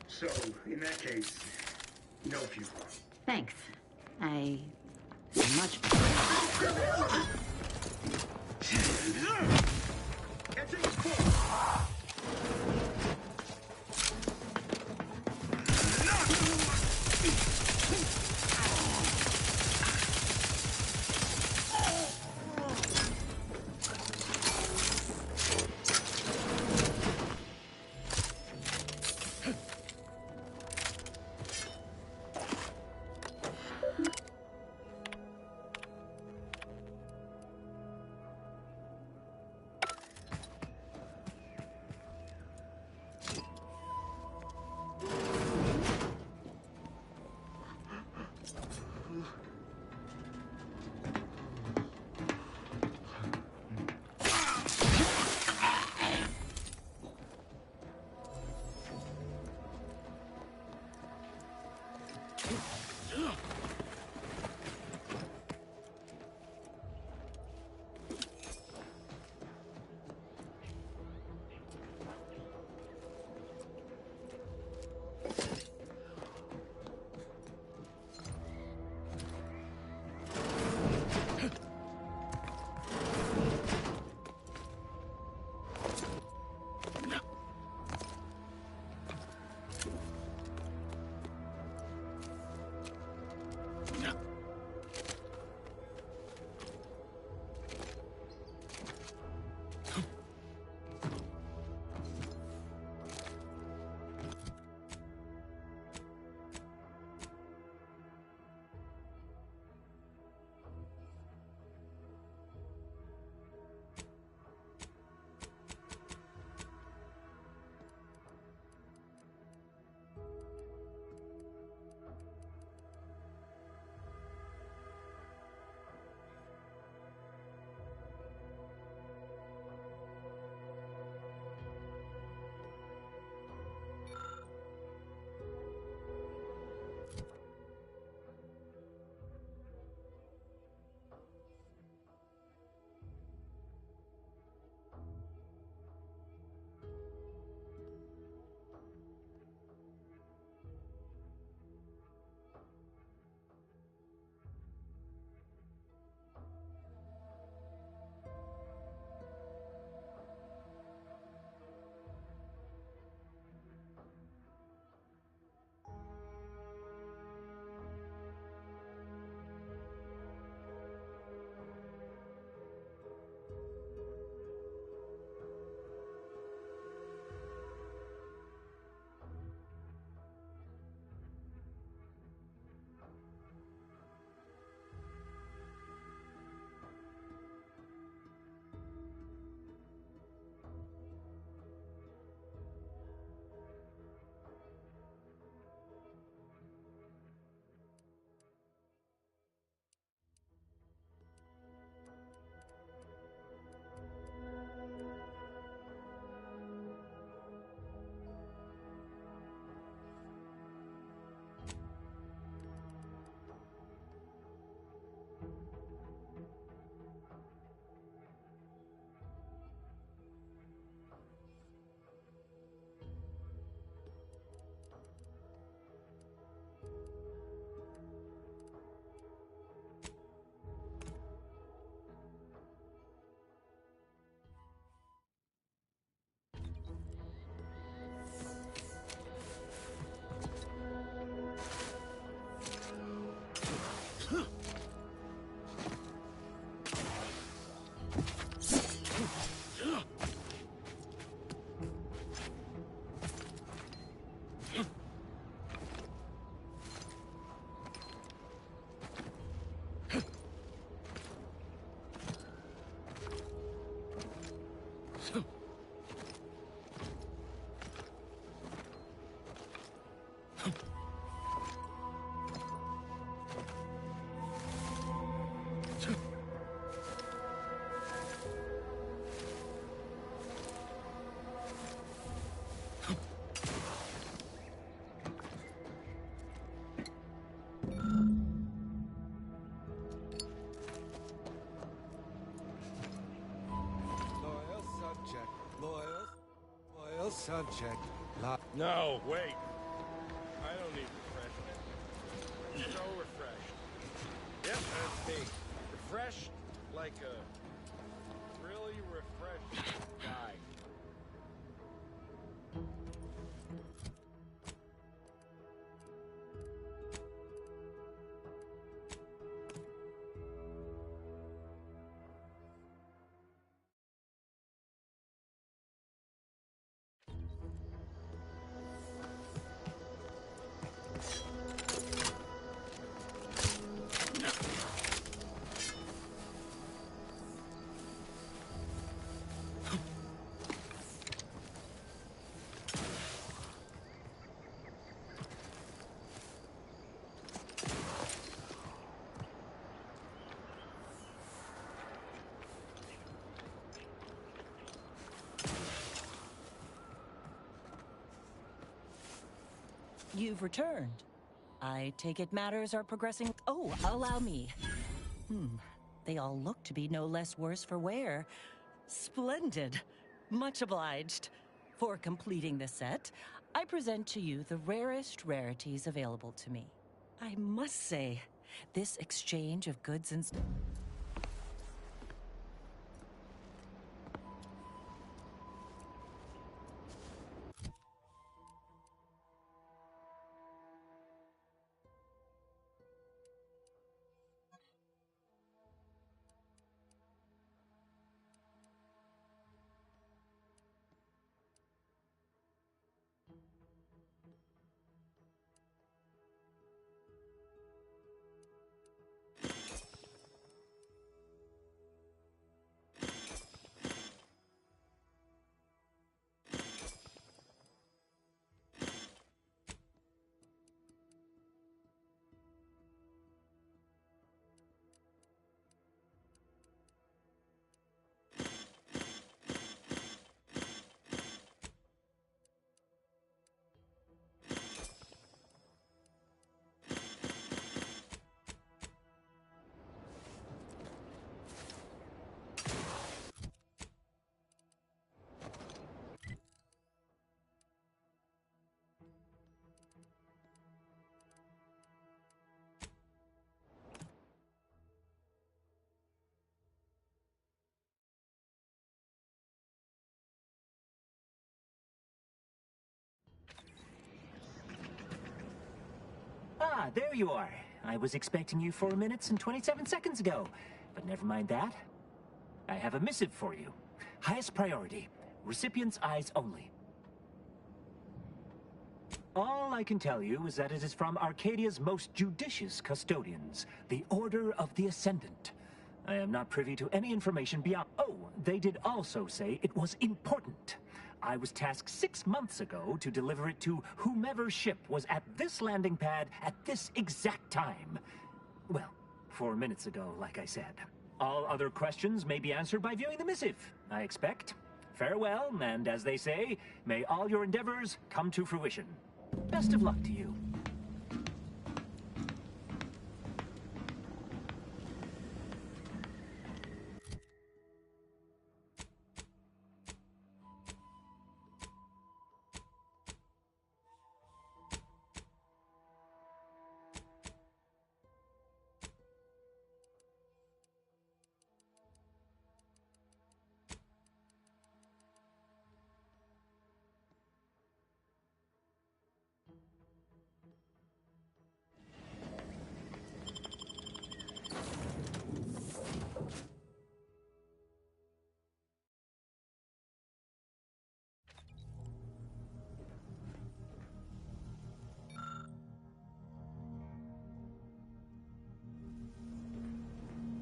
So, in that case, no funeral. Thanks. I feel much check. No, wait. I don't need refreshment. So refreshed. Yep, that's me. Refreshed like a really refreshed guy. You've returned. I take it matters are progressing. Oh, allow me. They all look to be no less worse for wear. Splendid. Much obliged. For completing the set, I present to you the rarest rarities available to me. I must say, this exchange of goods and... Ah, there you are. I was expecting you 4 minutes and 27 seconds ago. But never mind that. I have a missive for you. Highest priority. Recipient's eyes only. All I can tell you is that it is from Arcadia's most judicious custodians, the Order of the Ascendant. I am not privy to any information beyond... Oh, they did also say it was important. I was tasked 6 months ago to deliver it to whomever ship was at this landing pad at this exact time. Well, 4 minutes ago, like I said. All other questions may be answered by viewing the missive, I expect. Farewell, and as they say, may all your endeavors come to fruition. Best of luck to you.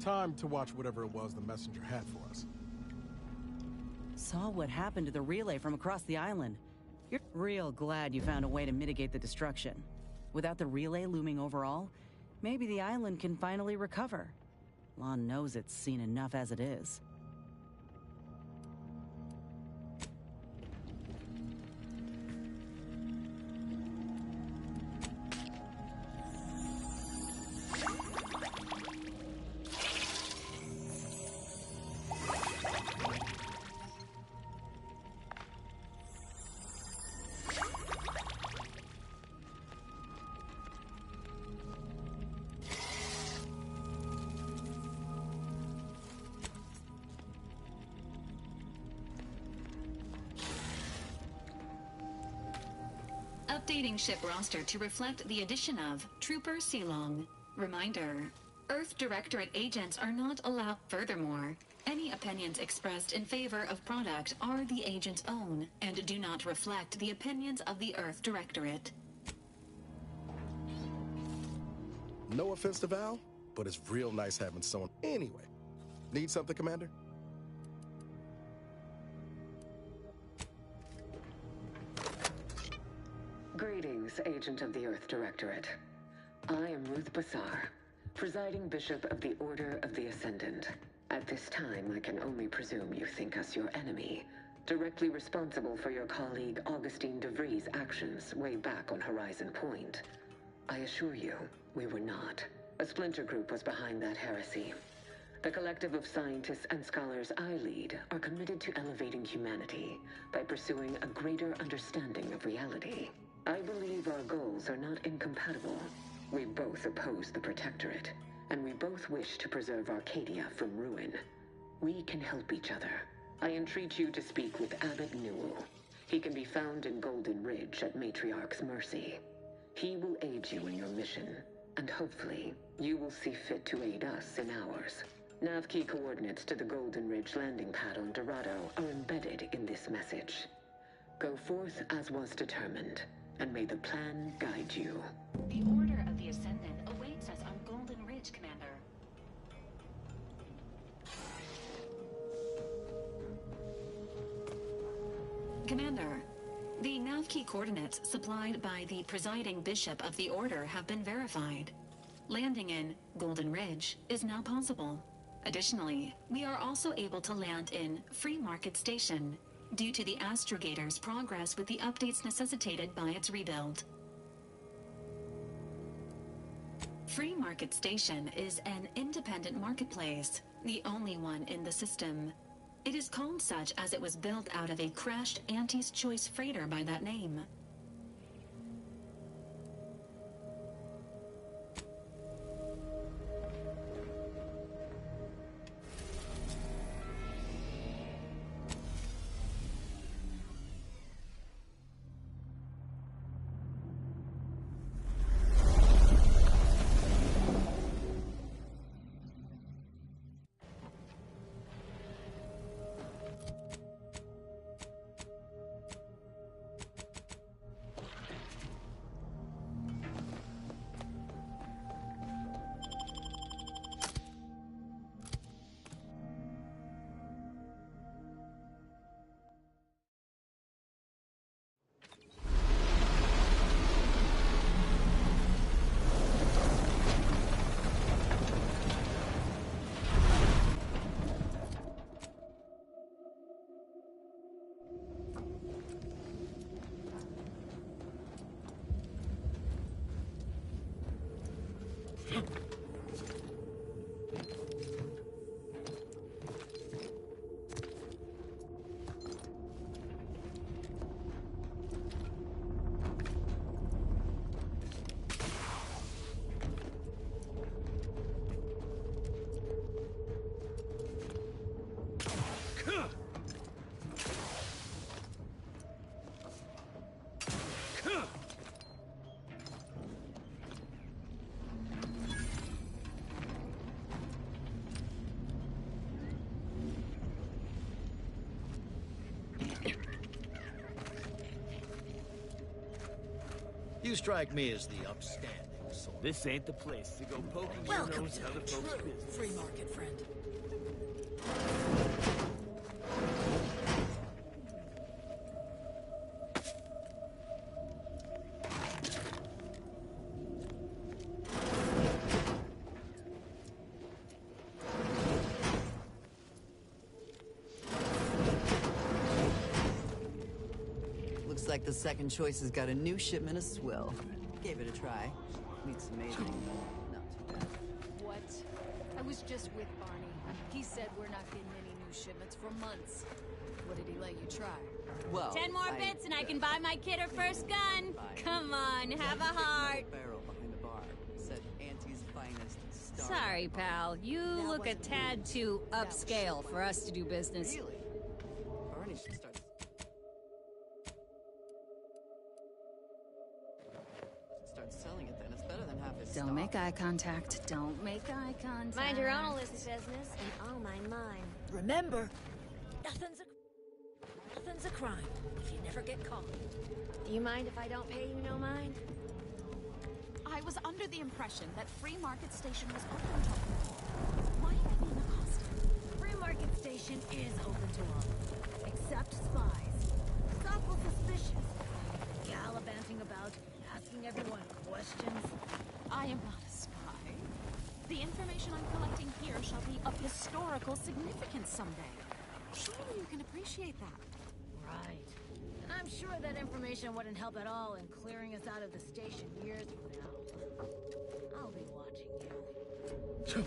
Time to watch whatever it was the messenger had for us. Saw what happened to the relay from across the island. You're real glad you found a way to mitigate the destruction. Without the relay looming over all, maybe the island can finally recover. Lon knows it's seen enough as it is. Updating ship roster to reflect the addition of Trooper Silong. Reminder, Earth Directorate agents are not allowed. Furthermore, any opinions expressed in favor of product are the agent's own and do not reflect the opinions of the Earth Directorate. No offense to Val, but it's real nice having someone. Anyway, need something, Commander? Greetings, Agent of the Earth Directorate. I am Ruth Bassar, Presiding Bishop of the Order of the Ascendant. At this time, I can only presume you think us your enemy, directly responsible for your colleague Augustine DeVries' actions way back on Horizon Point. I assure you, we were not. A splinter group was behind that heresy. The collective of scientists and scholars I lead are committed to elevating humanity by pursuing a greater understanding of reality. I believe our goals are not incompatible. We both oppose the Protectorate, and we both wish to preserve Arcadia from ruin. We can help each other. I entreat you to speak with Abbot Newell. He can be found in Golden Ridge at Matriarch's Mercy. He will aid you in your mission, and hopefully, you will see fit to aid us in ours. Nav key coordinates to the Golden Ridge landing pad on Dorado are embedded in this message. Go forth as was determined, and may the plan guide you. The Order of the Ascendant awaits us on Golden Ridge, Commander. Commander, the nav key coordinates supplied by the presiding bishop of the Order have been verified. Landing in Golden Ridge is now possible. Additionally, we are also able to land in Free Market Station, due to the Astrogator's progress with the updates necessitated by its rebuild. Free Market Station is an independent marketplace, the only one in the system. It is called such as it was built out of a crashed Auntie's Choice freighter by that name. You strike me as the upstanding sort. This ain't the place to go poking your Welcome nose to in other the folks' true business. free market, friend. Looks like the second choice has got a new shipment of swill. Gave it a try. Meets amazing. Not too bad. What? I was just with Barney. He said we're not getting any new shipments for months. What did he let you try? Well, 10 more bits and I can buy my kid her first gun. Come on, have a heart. Barrel behind the bar. Said Auntie's finest star. Sorry, pal. You look a tad too upscale for us to do business. Really? Barney should start. starts selling it then. It's better than half his stock. Don't make eye contact. Don't make eye contact. Mind your own illicit business, and I'll mind mine. Remember, nothing's a crime if you never get caught. Do you mind if I don't pay you no mind? I was under the impression that Free Market Station was open to all. Why am I being accosted? Free Market Station is open to all, except spies. It's awful suspicious. Gallivanting about, asking everyone questions. I am not a spy. The information I'm collecting here shall be of historical significance someday. Surely you can appreciate that. Right. And I'm sure that information wouldn't help at all in clearing us out of the station years from now. I'll be watching you.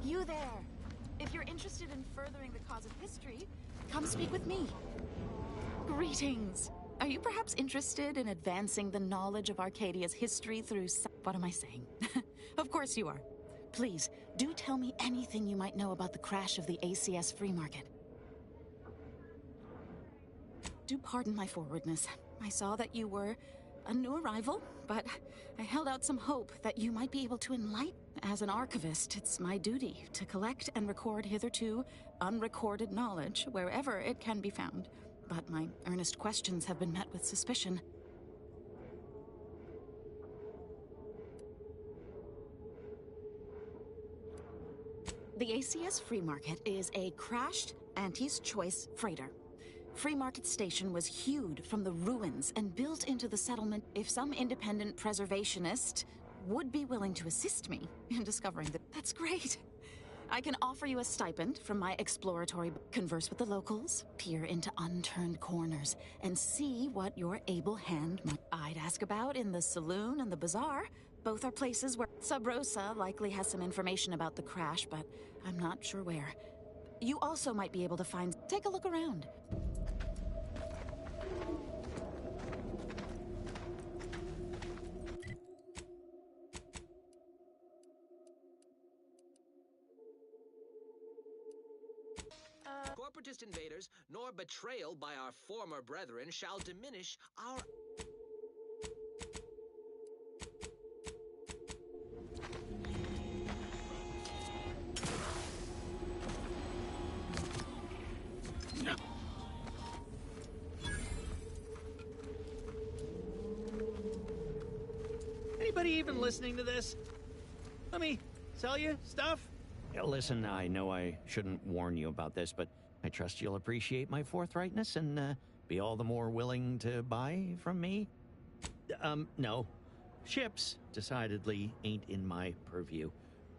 You there! If you're interested in furthering the cause of history, come speak with me. Greetings! Are you perhaps interested in advancing the knowledge of Arcadia's history through what am I saying? Of course you are. Please, do tell me anything you might know about the crash of the ACS Free Market. Do pardon my forwardness. I saw that you were a new arrival, but I held out some hope that you might be able to enlighten. As an archivist, it's my duty to collect and record hitherto unrecorded knowledge wherever it can be found. But my earnest questions have been met with suspicion. The ACS Free Market is a crashed Anti's Choice freighter. Free Market Station was hewed from the ruins and built into the settlement. If some independent preservationist would be willing to assist me in discovering that, that's great. I can offer you a stipend from my exploratory, converse with the locals, peer into unturned corners, and see what your able hand might. I'd ask about in the saloon and the bazaar, Both are places where Sub Rosa likely has some information about the crash, but I'm not sure where. You also might be able to find... Take a look around. Corporatist invaders, nor betrayal by our former brethren shall diminish our... Anybody even listening to this? Let me sell you stuff? Yeah, listen, I know I shouldn't warn you about this, but I trust you'll appreciate my forthrightness and be all the more willing to buy from me. No. Ships decidedly ain't in my purview.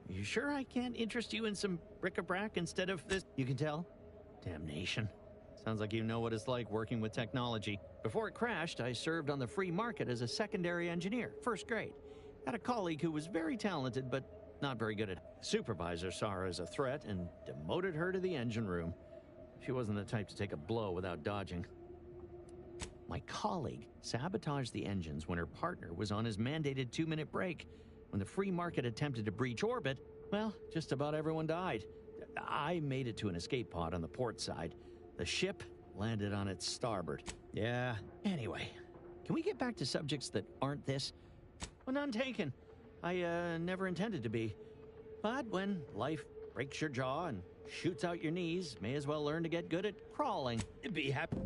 You sure I can't interest you in some bric-a-brac instead of this? You can tell? Damnation. Sounds like you know what it's like working with technology. Before it crashed, I served on the free market as a secondary engineer, first grade. Had a colleague who was very talented, but not very good at it. Supervisor saw her as a threat and demoted her to the engine room. She wasn't the type to take a blow without dodging. My colleague sabotaged the engines when her partner was on his mandated 2-minute break. When the free market attempted to breach orbit, well, just about everyone died. I made it to an escape pod on the port side. The ship landed on its starboard. Yeah, anyway, can we get back to subjects that aren't this? Well, none taken. I never intended to be. But when life breaks your jaw and shoots out your knees, may as well learn to get good at crawling. Be happy.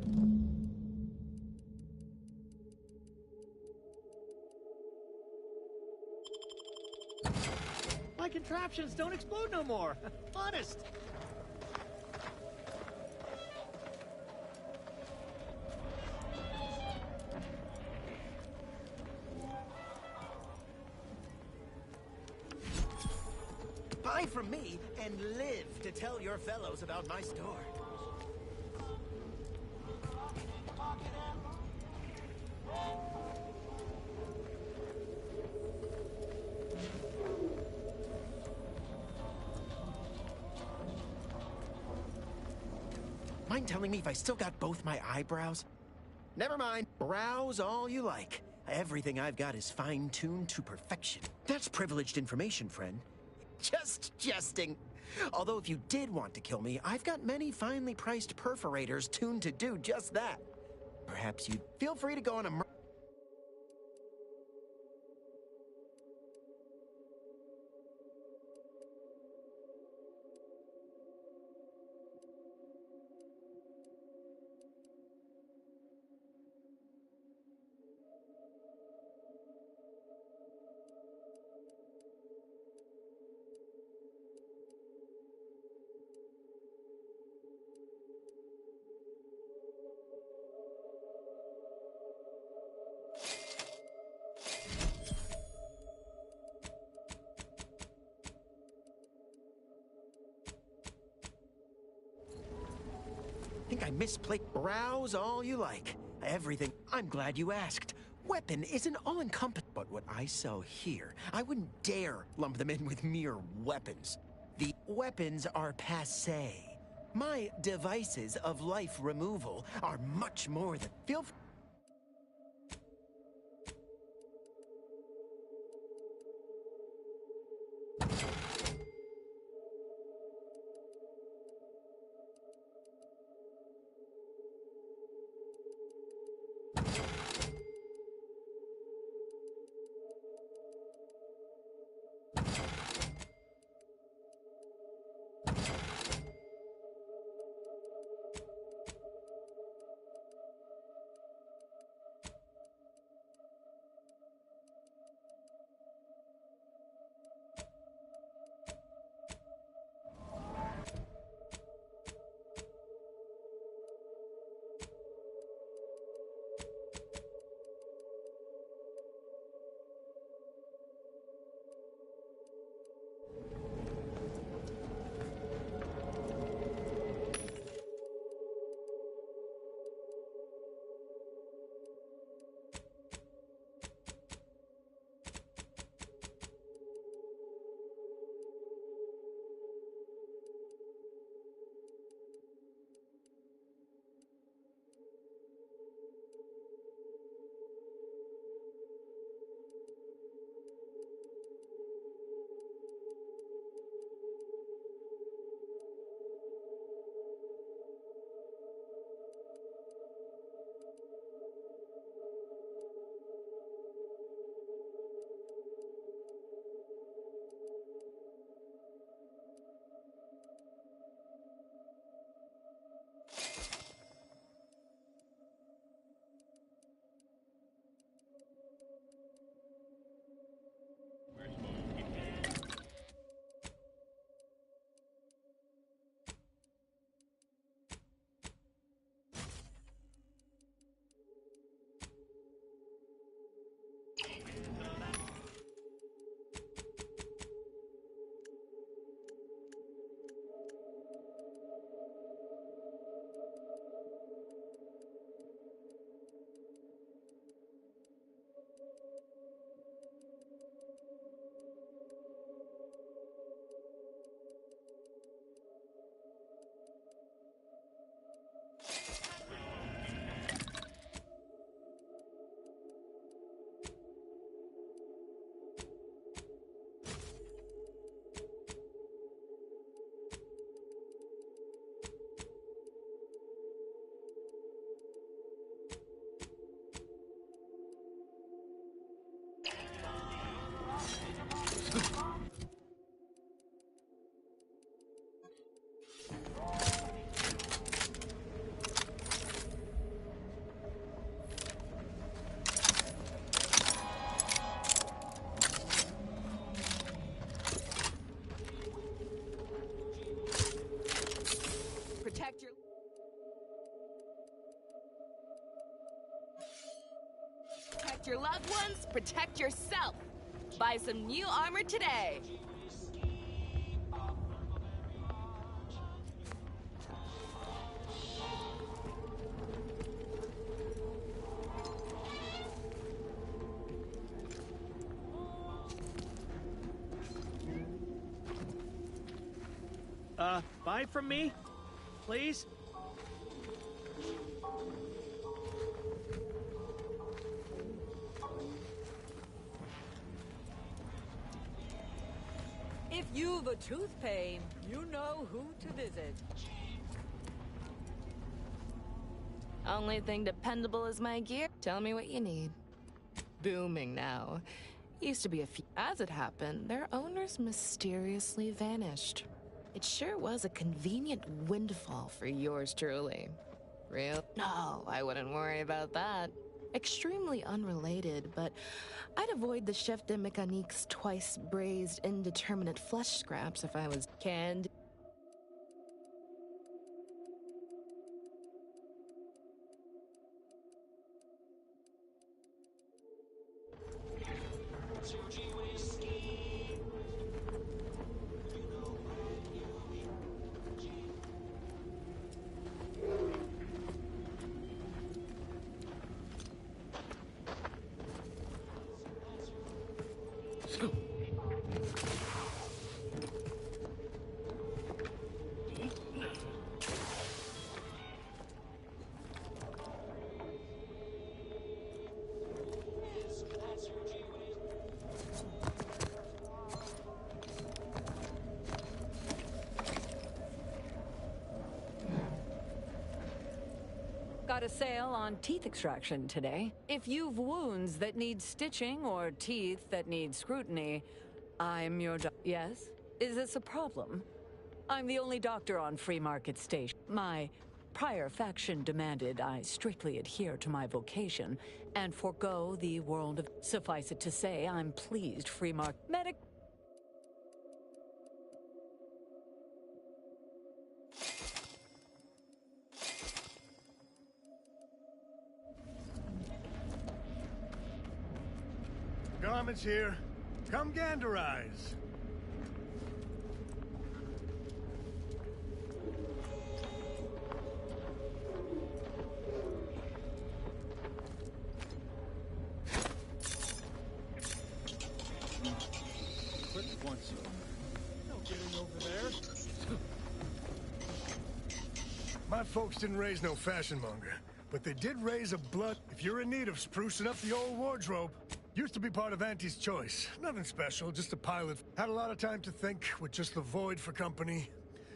My contraptions don't explode no more. Honest. Buy from me and live to tell your fellows about my store. Mind telling me if I still got both my eyebrows? Never mind. Browse all you like. Everything I've got is fine-tuned to perfection. That's privileged information, friend. Just jesting. Although if you did want to kill me, I've got many finely priced perforators tuned to do just that. Perhaps you'd feel free to go on a think I misplaced. Browse all you like. Everything. I'm glad you asked. Weapon is an all-encompassing, but what I sell here, I wouldn't dare lump them in with mere weapons. The weapons are passé. My devices of life removal are much more than... Feel free. protect your loved ones, protect yourself. Buy some new armor today. Buy from me? Please? If you've a tooth pain, you know who to visit. Only thing dependable is my gear. Tell me what you need. Booming now. Used to be a few. As it happened, their owners mysteriously vanished. It sure was a convenient windfall for yours truly. Real? No, I wouldn't worry about that. Extremely unrelated, but I'd avoid the chef de mécanique's twice braised indeterminate flesh scraps if I was canned. Got a sale on teeth extraction today. If you've wounds that need stitching or teeth that need scrutiny, I'm your Yes? Is this a problem? I'm the only doctor on Free Market Station. My prior faction demanded I strictly adhere to my vocation and forego the world of... Suffice it to say, I'm pleased Free Market... Garment's here. Come ganderize. Quick once over. No getting over there. My folks didn't raise no fashion monger, but they did raise a blood. If you're in need of sprucing up the old wardrobe, used to be part of Auntie's choice. Nothing special, just a pilot. Had a lot of time to think with just the void for company.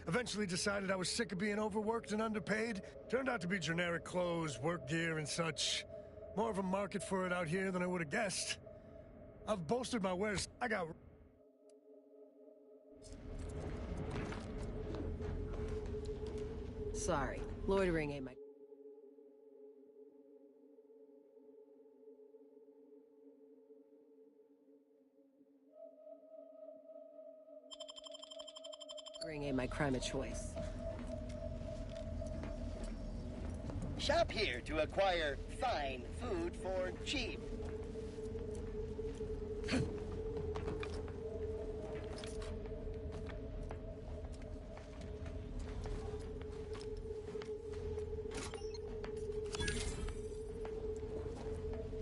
Eventually decided I was sick of being overworked and underpaid. Turned out to be generic clothes, work gear, and such. More of a market for it out here than I would have guessed. I've bolstered my wares. I got... Sorry, loitering ain't my... Ain't my crime of choice. Shop here to acquire fine food for cheap.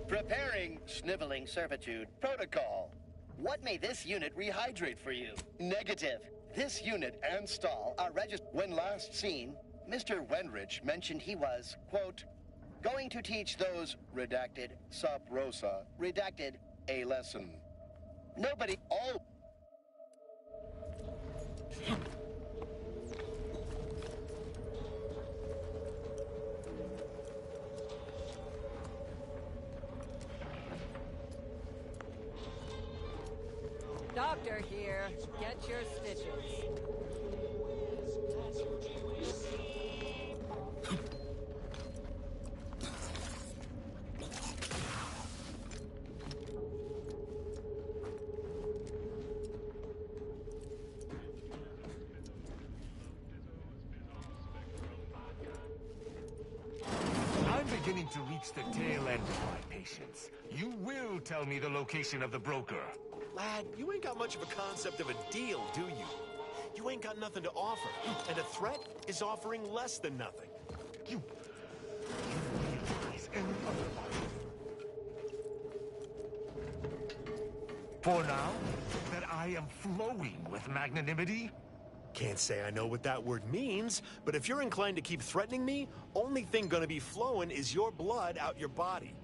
Preparing sniveling servitude protocol. What may this unit rehydrate for you? Negative. This unit and stall are registered. When last seen, Mr. Wenrich mentioned he was, quote, going to teach those, redacted, sub rosa, redacted, a lesson. Nobody, all... Doctor here. Get your stitches. I'm beginning to reach the tail end of my patience. You will tell me the location of the broker. Lad, you ain't got much of a concept of a deal, do you? You ain't got nothing to offer, and a threat is offering less than nothing. You realize any otherwise. For now, that I am flowing with magnanimity? Can't say I know what that word means, but if you're inclined to keep threatening me, only thing gonna be flowing is your blood out your body.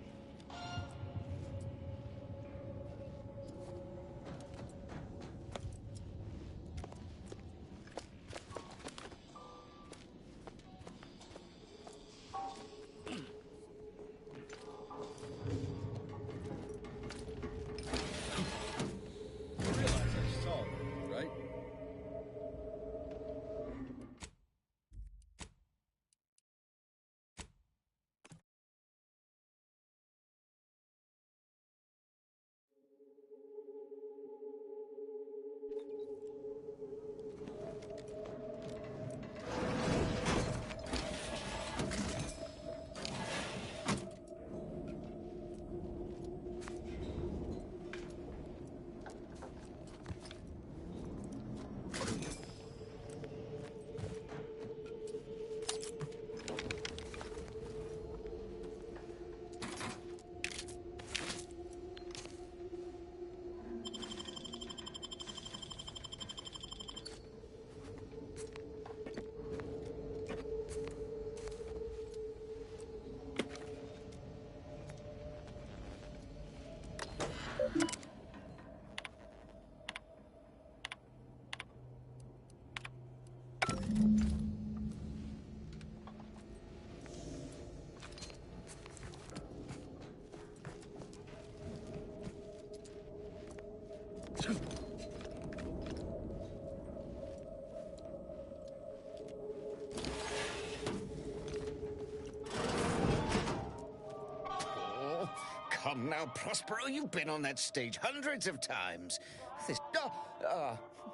Come now, Prospero, you've been on that stage hundreds of times. This...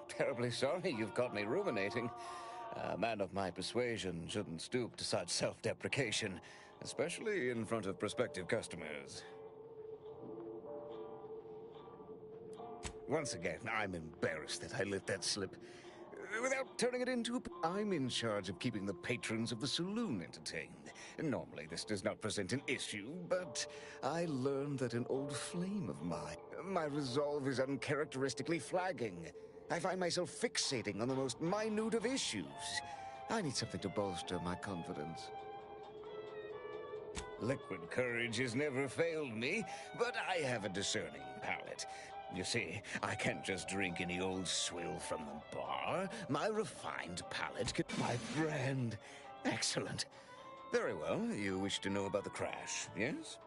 terribly sorry you've got me ruminating. A man of my persuasion shouldn't stoop to such self-deprecation, especially in front of prospective customers. Once again, I'm embarrassed that I let that slip. Without turning it into I'm in charge of keeping the patrons of the saloon entertained. Normally, this does not present an issue, but I learned that an old flame of mine. My resolve is uncharacteristically flagging. I find myself fixating on the most minute of issues. I need something to bolster my confidence. Liquid courage has never failed me, but I have a discerning palate. You see, I can't just drink any old swill from the bar. My refined palate can... My friend. Excellent. Very well. You wish to know about the crash, yes?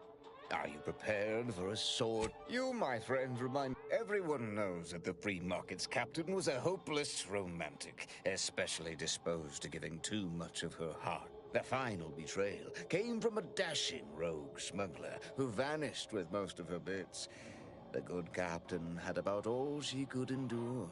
Are you prepared for a sword? You, my friend, remind... Everyone knows that the free market's captain was a hopeless romantic, especially disposed to giving too much of her heart. The final betrayal came from a dashing rogue smuggler who vanished with most of her bits. The good captain had about all she could endure.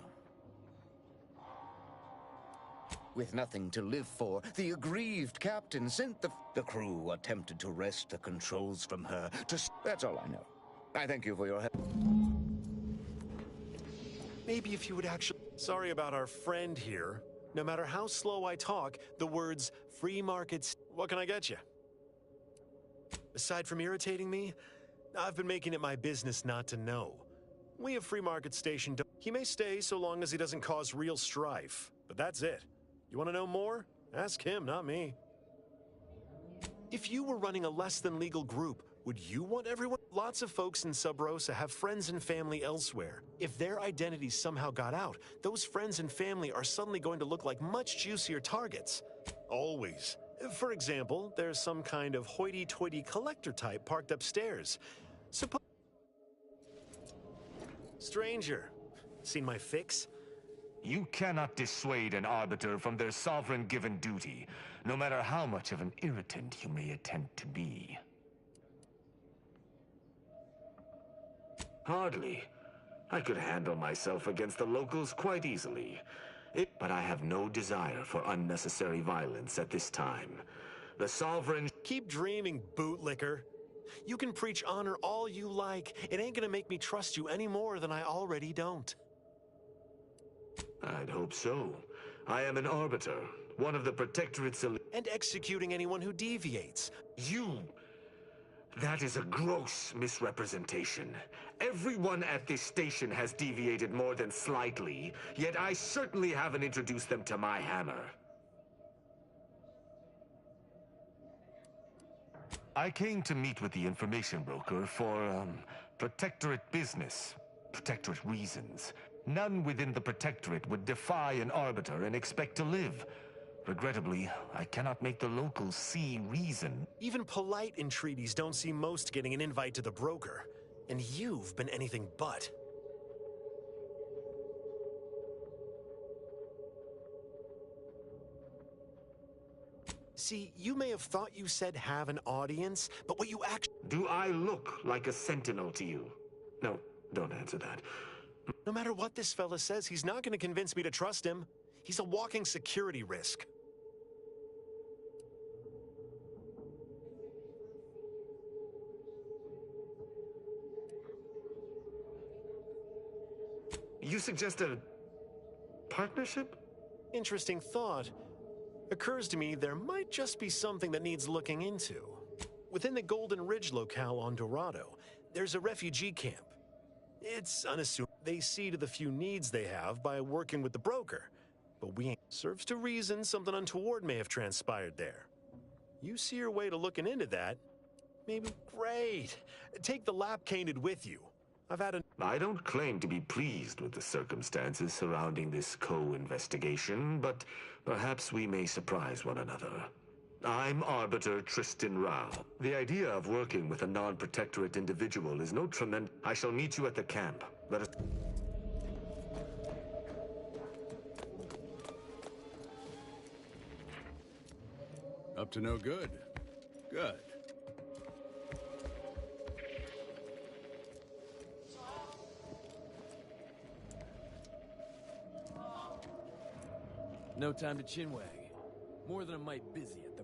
With nothing to live for, the aggrieved captain sent the crew attempted to wrest the controls from her to... That's all I know. I thank you for your help. Maybe if you would actually... Sorry about our friend here. No matter how slow I talk, the words free markets... What can I get you? Aside from irritating me, I've been making it my business not to know. We have Free Market Station... He may stay so long as he doesn't cause real strife, but that's it. You want to know more? Ask him, not me. If you were running a less-than-legal group, would you want everyone? Lots of folks in Sub Rosa have friends and family elsewhere. If their identities somehow got out, those friends and family are suddenly going to look like much juicier targets. Always. For example, there's some kind of hoity-toity collector type parked upstairs. Stranger, seen my fix? You cannot dissuade an arbiter from their sovereign-given duty, no matter how much of an irritant you may attempt to be. Hardly. I could handle myself against the locals quite easily. But I have no desire for unnecessary violence at this time. The Sovereign... Keep dreaming, bootlicker. You can preach honor all you like. It ain't gonna make me trust you any more than I already don't. I'd hope so. I am an arbiter, one of the Protectorate's elite. And executing anyone who deviates. You! That is a gross misrepresentation. Everyone at this station has deviated more than slightly, yet I certainly haven't introduced them to my hammer. I came to meet with the information broker for, Protectorate business. Protectorate reasons. None within the Protectorate would defy an arbiter and expect to live. Regrettably, I cannot make the locals see reason. Even polite entreaties don't see most getting an invite to the broker. And you've been anything but. See, you may have thought you said have an audience, but what you actually... Do I look like a sentinel to you? No, don't answer that. No matter what this fella says, he's not going to convince me to trust him. He's a walking security risk. You suggest a partnership? Interesting thought. Occurs to me there might just be something that needs looking into. Within the Golden Ridge locale on Dorado, there's a refugee camp. It's unassuming. They see to the few needs they have by working with the broker. But we ain't. Serves to reason something untoward may have transpired there. You see your way to looking into that? Maybe. Great. Take the lap-caned with you. I don't claim to be pleased with the circumstances surrounding this co-investigation, but perhaps we may surprise one another. I'm Arbiter Tristan Rao. The idea of working with a non-protectorate individual is no tremendous... I shall meet you at the camp. Let us... Up to no good. Good. No time to chinwag. More than a mite busy at